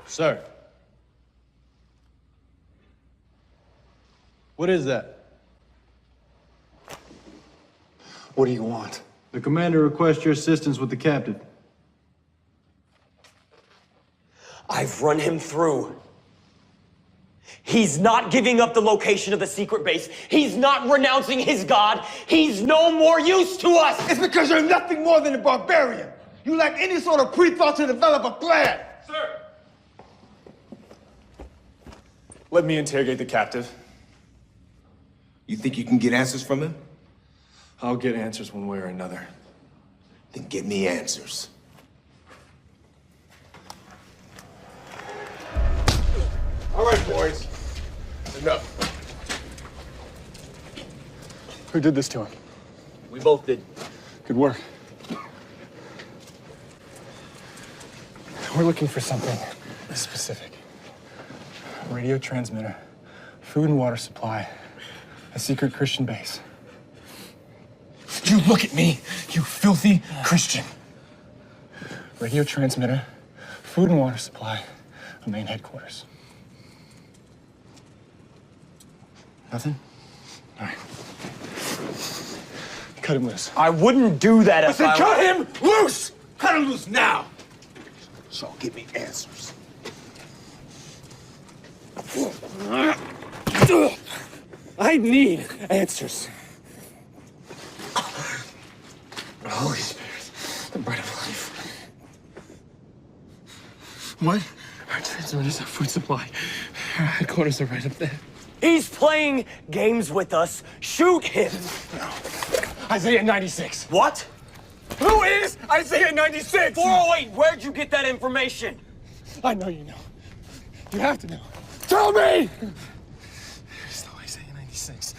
Sir. What is that? What do you want? The commander requests your assistance with the captive. I've run him through. He's not giving up the location of the secret base. He's not renouncing his god. He's no more use to us. It's because you're nothing more than a barbarian. You lack any sort of pre-thought to develop a plan. Sir! Let me interrogate the captive. You think you can get answers from him? I'll get answers one way or another. Then get me answers. All right, boys. Enough. Who did this to him? We both did. Good work. We're looking for something specific. A radio transmitter, food and water supply, a secret Christian base. You look at me, you filthy Christian. Radio transmitter, food and water supply, a main headquarters. Nothing? All right. Cut him loose. I wouldn't do that if I... Cut him loose! Cut him loose now! So give me answers. I need answers. Holy Spirit, the bread of life. What? Our transmitters have food supply. Our headquarters are right up there. He's playing games with us. Shoot him! No. Isaiah 96. What? Who is Isaiah 96? 408, where'd you get that information? I know you know. You have to know. Tell me! There's no Isaiah 96.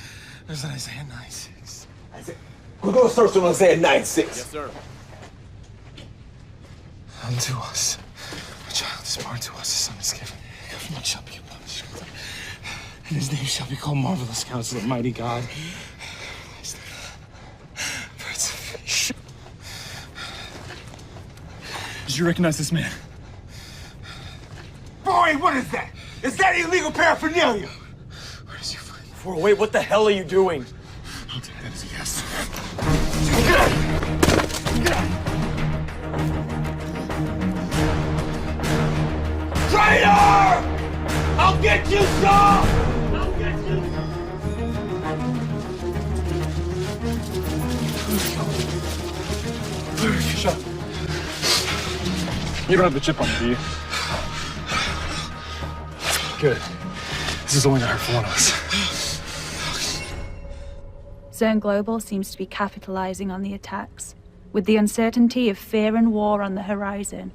There's an Isaiah 96. We're going to search on Isaiah 96. Yes, sir. Unto us a child is born, to us a son is given. The government shall be upon his shoulder, and his name shall be called Marvelous Counselor, Mighty God. Did you recognize this man? Boy, what is that? Is that illegal paraphernalia? Where did you find him? 408, what the hell are you doing? I'll take that as a yes. Traitor! I'll get you, son! I'll get you! Shut up. You don't have the chip on you, do you? Good. This is only gonna hurt for one of us. Zern Global seems to be capitalizing on the attacks. With the uncertainty of fear and war on the horizon,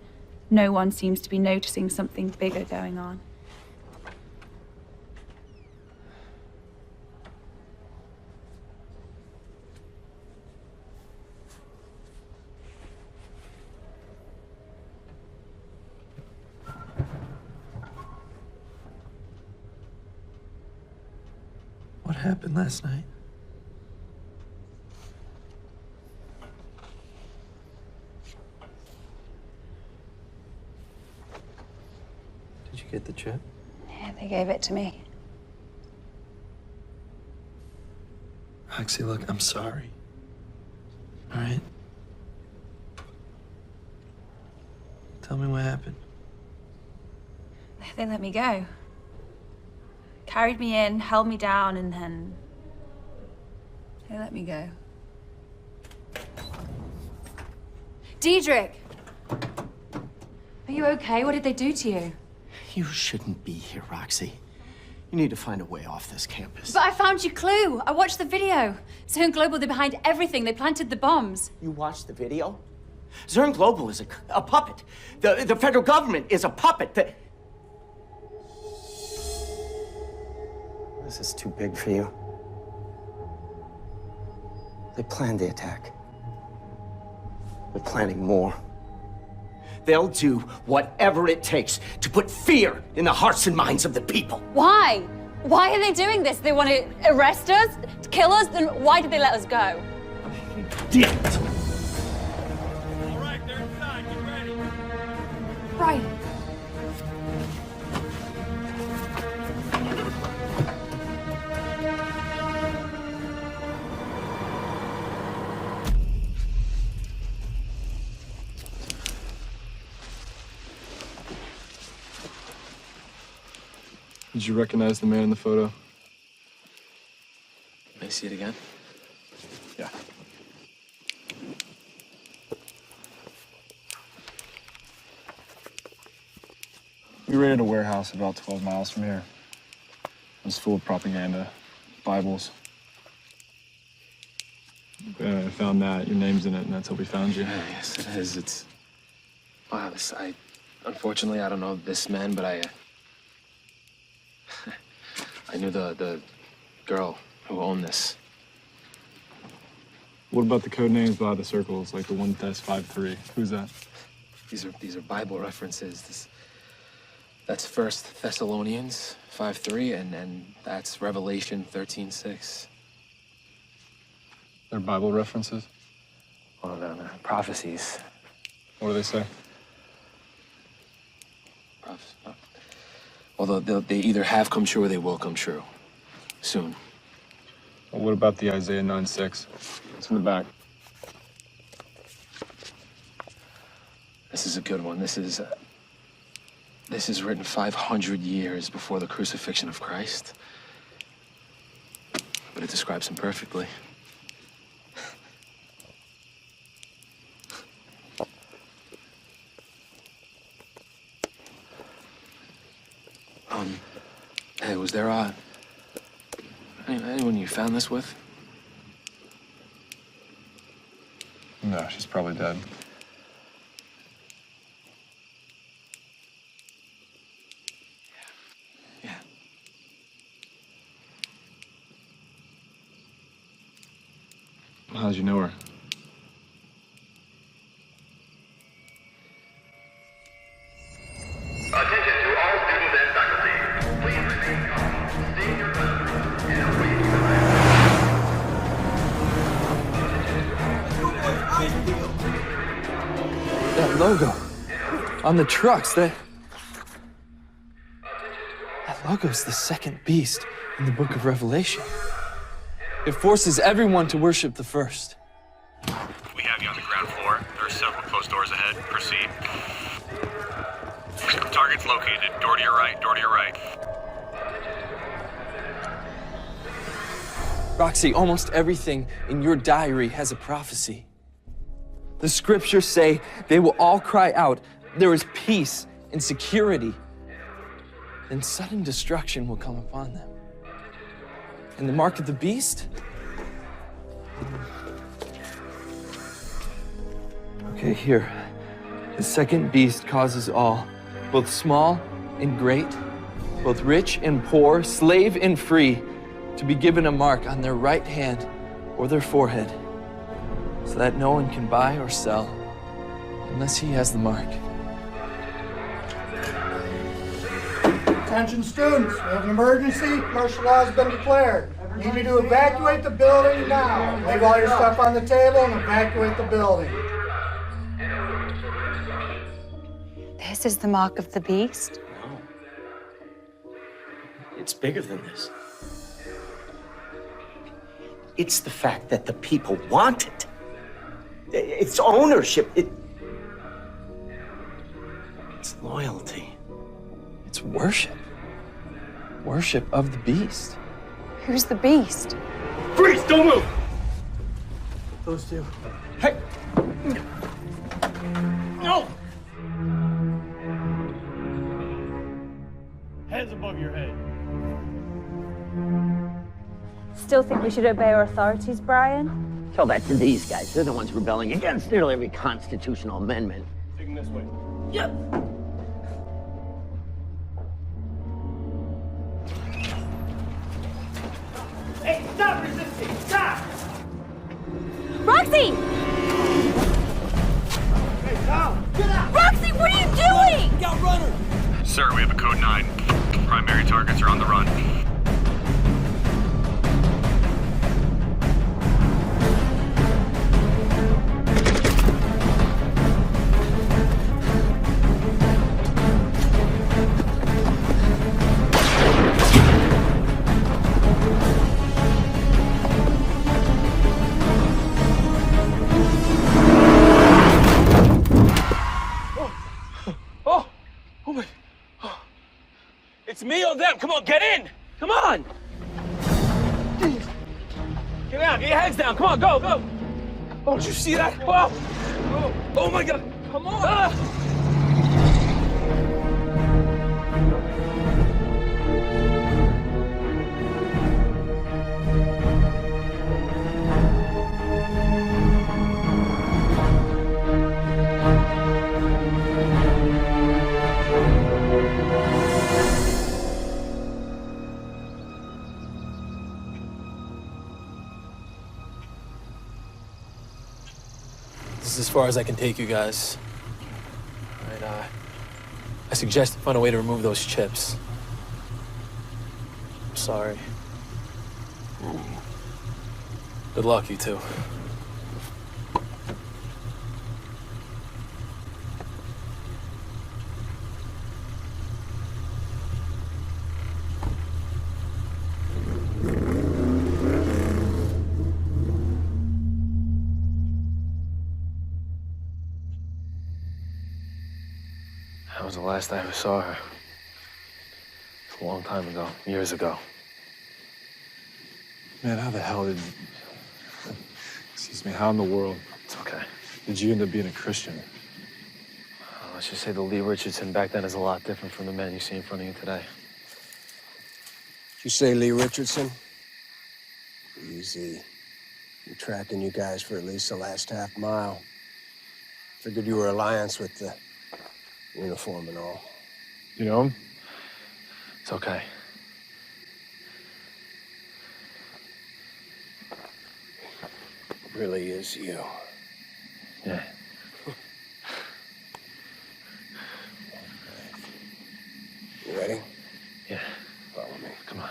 no one seems to be noticing something bigger going on. What happened last night? Did you get the chip? Yeah, they gave it to me. Roxy, look, I'm sorry. All right? Tell me what happened. They let me go. Carried me in, held me down, and then they let me go. Diedrich! Are you okay? What did they do to you? You shouldn't be here, Roxy. You need to find a way off this campus. But I found your clue. I watched the video. Zern Global, they're behind everything. They planted the bombs. You watched the video? Zern Global is a puppet. The federal government is a puppet. This is too big for you. They planned the attack. They're planning more. They'll do whatever it takes to put fear in the hearts and minds of the people. Why? Why are they doing this? They want to arrest us? Kill us? Then why did they let us go? Damn it! All right, they're inside. Get ready. Brian. Did you recognize the man in the photo? May I see it again? Yeah. We raided a warehouse about 12 miles from here. It was full of propaganda, Bibles. I found that. Your name's in it, and that's how we found you. Yeah, yes, it is. It's... Wow, unfortunately, I don't know this man, but I knew the girl who owned this. What about the code names by the circles, like the 1-53? Who's that? These are Bible references. That's 1 Thessalonians 5:3, and that's Revelation 13:6. They're Bible references? Well, no, prophecies. What do they say? Well, they either have come true or they will come true. Soon. Well, what about the Isaiah 9:6? It's in the back. This is a good one. This is written 500 years before the crucifixion of Christ. But it describes him perfectly. Hey, was there anyone you found this with? No, she's probably dead. Yeah. How'd you know her? Attention to all students and faculty. Please remain calm, stay in your classrooms, and await That logo on the trucks, that logo's the second beast in the book of Revelation. It forces everyone to worship the first. We have you on the ground floor. There are several closed doors ahead. Proceed. Target's located. Door to your right. Door to your right. Roxy, almost everything in your diary has a prophecy. The scriptures say they will all cry out, there is peace and security. Then sudden destruction will come upon them. And the mark of the beast? Okay, here. The second beast causes all, both small and great, both rich and poor, slave and free, to be given a mark on their right hand or their forehead, so that no one can buy or sell unless he has the mark. Attention students, we have an emergency. Martial law has been declared. You need to evacuate the building now. Leave all your stuff on the table and evacuate the building. This is the mark of the beast? No. It's bigger than this. It's the fact that the people want it. It's ownership. It's loyalty. It's worship. Worship of the beast. Who's the beast? Freeze! Don't move! Those two. Hey! No! Hands above your head. Still think we should obey our authorities, Brian? Tell that to these guys. They're the ones rebelling against nearly every constitutional amendment. Take them this way. Yep. Hey, stop resisting! Stop! Roxy! Hey, down! Get out! Roxy, what are you doing? Got runner! Sir, we have a code 9. Primary targets are on the run. It's me or them. Come on, get in. Come on. Get out. Get your heads down. Come on, go, go. Oh, did you see that? Oh my God. Come on. This is as far as I can take you guys. All right, I suggest you find a way to remove those chips. I'm sorry. Good luck, you two. That was the last I ever saw her. It's a long time ago, years ago. Man, how the hell did... Excuse me, how in the world... It's okay. Did you end up being a Christian? Let's just say the Lee Richardson back then is a lot different from the man you see in front of you today. You say Lee Richardson? Easy. Been tracking you guys for at least the last half mile. Figured you were alliance with the uniform and all. You know him? It's okay. Really is you. Yeah. You ready? Yeah. Follow me. Come on.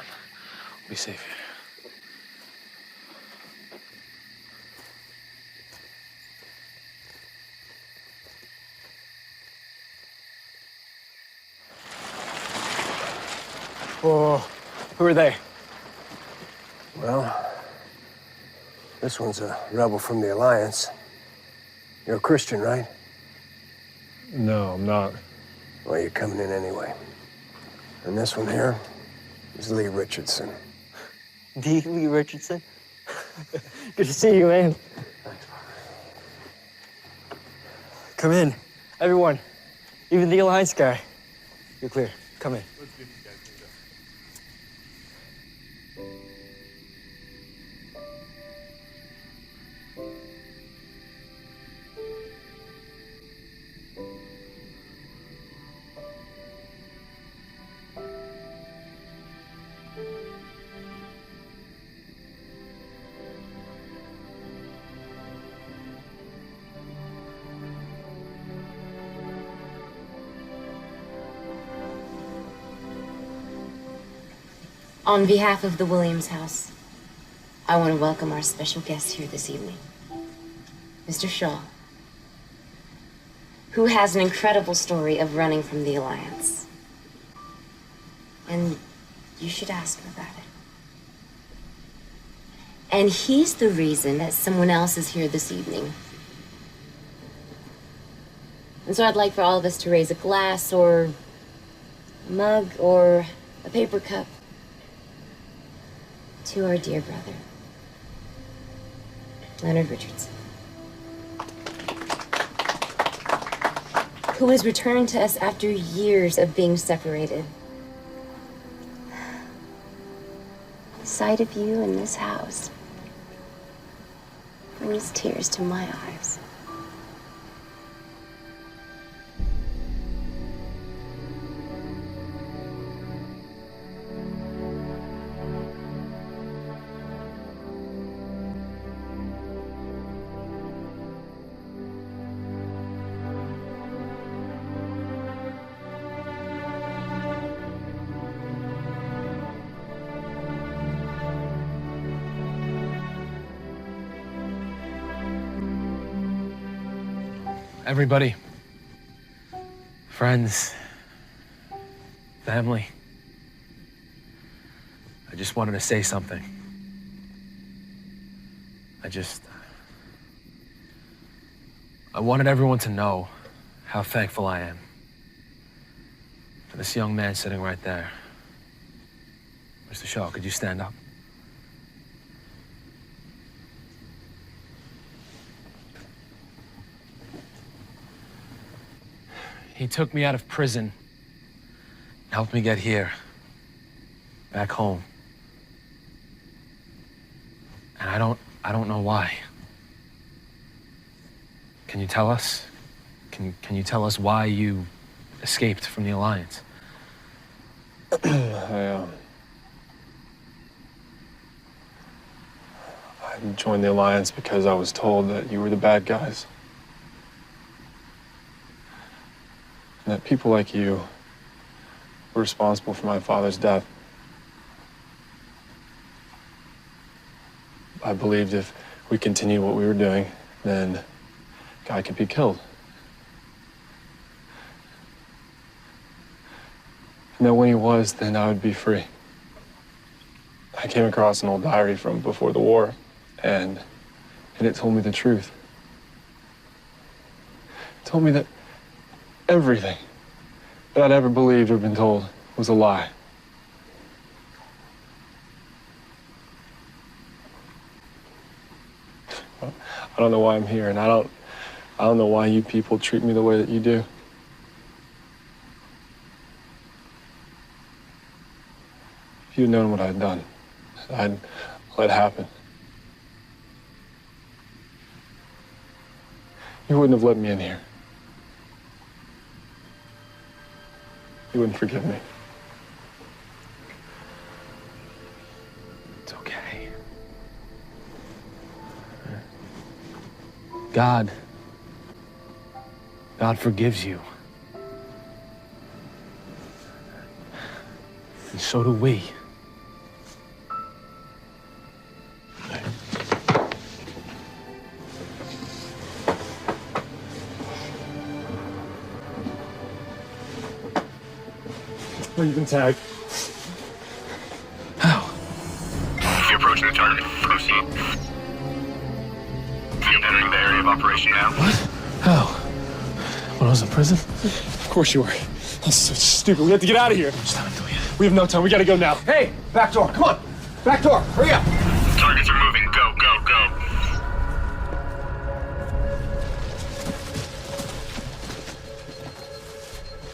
We'll be safe here. Whoa. Who are they? Well, this one's a rebel from the Alliance. You're a Christian, right? No, I'm not. Well, you're coming in anyway. And this one here is Lee Richardson. D. Lee Richardson? Good to see you, man. Come in. Everyone. Even the Alliance guy. You're clear. Come in. On behalf of the Williams house, I want to welcome our special guest here this evening, Mr. Shaw, who has an incredible story of running from the Alliance. And you should ask him about it. And he's the reason that someone else is here this evening. And so I'd like for all of us to raise a glass or a mug or a paper cup to our dear brother, Leonard Richardson, who is returning to us after years of being separated. The sight of you in this house brings tears to my eyes. Everybody, friends, family, I just wanted to say something. I wanted everyone to know how thankful I am for this young man sitting right there. Mr. Shaw, could you stand up? He took me out of prison, helped me get here, back home. And I don't know why. Can you tell us? Can you tell us why you escaped from the Alliance? I joined the Alliance because I was told that you were the bad guys. And that people like you were responsible for my father's death. I believed if we continued what we were doing, then Guy could be killed. And that when he was, then I would be free. I came across an old diary from before the war, and it told me the truth. It told me that everything that I'd ever believed or been told was a lie. I don't know why I'm here, and I don't know why you people treat me the way that you do. If you'd known what I'd done, I'd let happen, you wouldn't have let me in here. You wouldn't forgive me. It's okay. God forgives you. And so do we. Oh, you've been tagged. How? If you're approaching the target, proceed. You're entering the area of operation now. What? How? When I was in prison? Of course you were. That's so stupid. We have to get out of here. We have no time. We gotta go now. Hey, back door. Come on. Back door. Hurry up. Targets are moving. Go, go, go.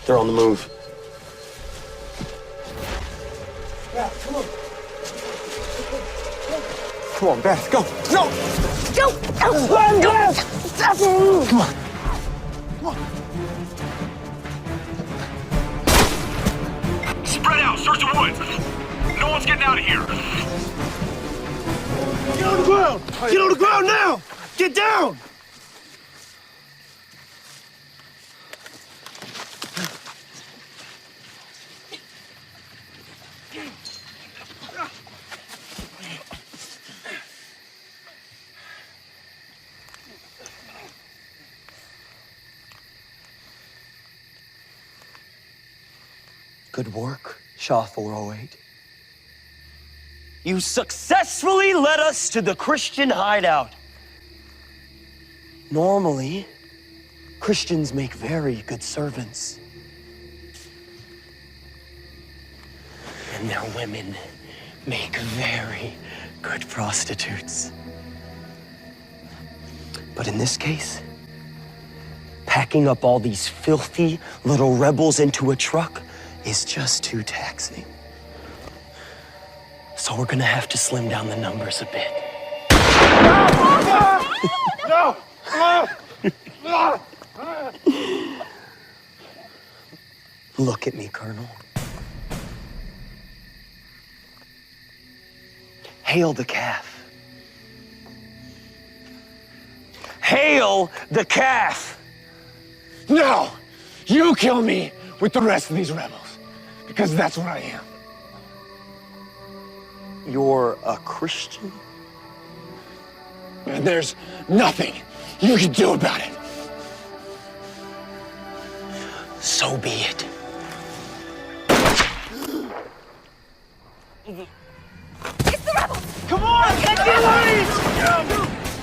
They're on the move. Yeah, come on. Come on, Beth. Go. No. Go. Come on. Come on. Come on. Spread out. Search the woods. No one's getting out of here. Get on the ground. Get on the ground now. Get down. Good work, Shaw 408. You successfully led us to the Christian hideout. Normally, Christians make very good servants. And their women make very good prostitutes. But in this case, packing up all these filthy little rebels into a truck is just too taxing. So we're gonna have to slim down the numbers a bit. No! Look at me, Colonel. Hail the calf. Hail the calf! No! You kill me with the rest of these rebels. Because that's what I am. You're a Christian? And there's nothing you can do about it. So be it. It's the rebels! Come on! Get the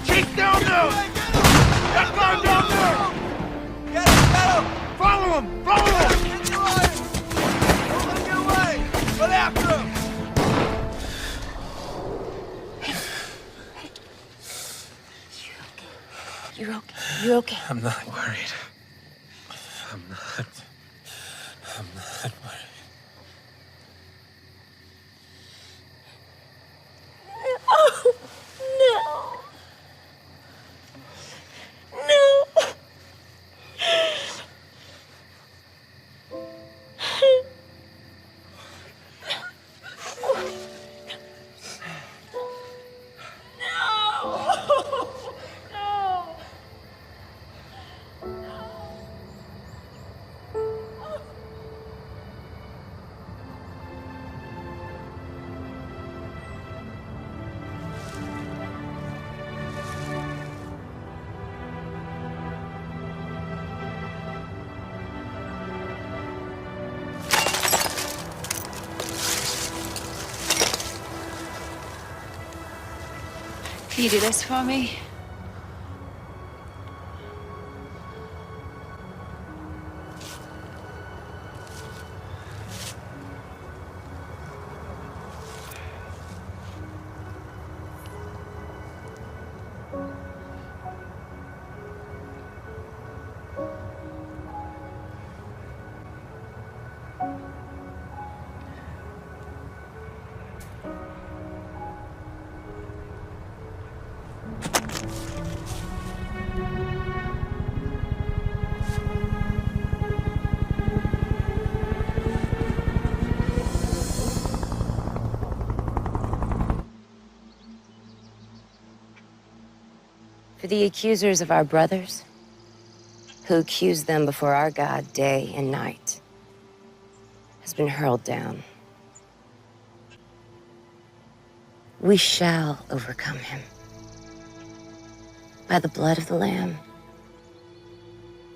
Take down those! That guy down there! Get him! Follow him! Follow him! Don't let him get away! Run after him! You're okay. You're okay. I'm not worried. I'm not worried. Oh, no. No. Can you do this for me? the accusers of our brothers, who accuse them before our God day and night, has been hurled down. We shall overcome him by the blood of the Lamb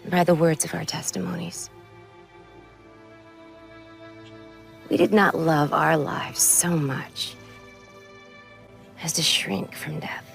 and by the words of our testimonies. We did not love our lives so much as to shrink from death.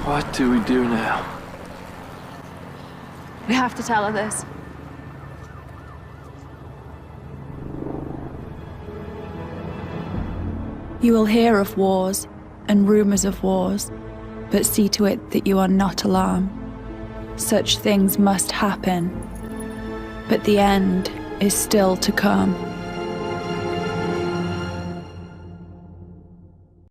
What do we do now? We have to tell her this. You will hear of wars and rumors of wars, but see to it that you are not alarmed. Such things must happen, but the end is still to come.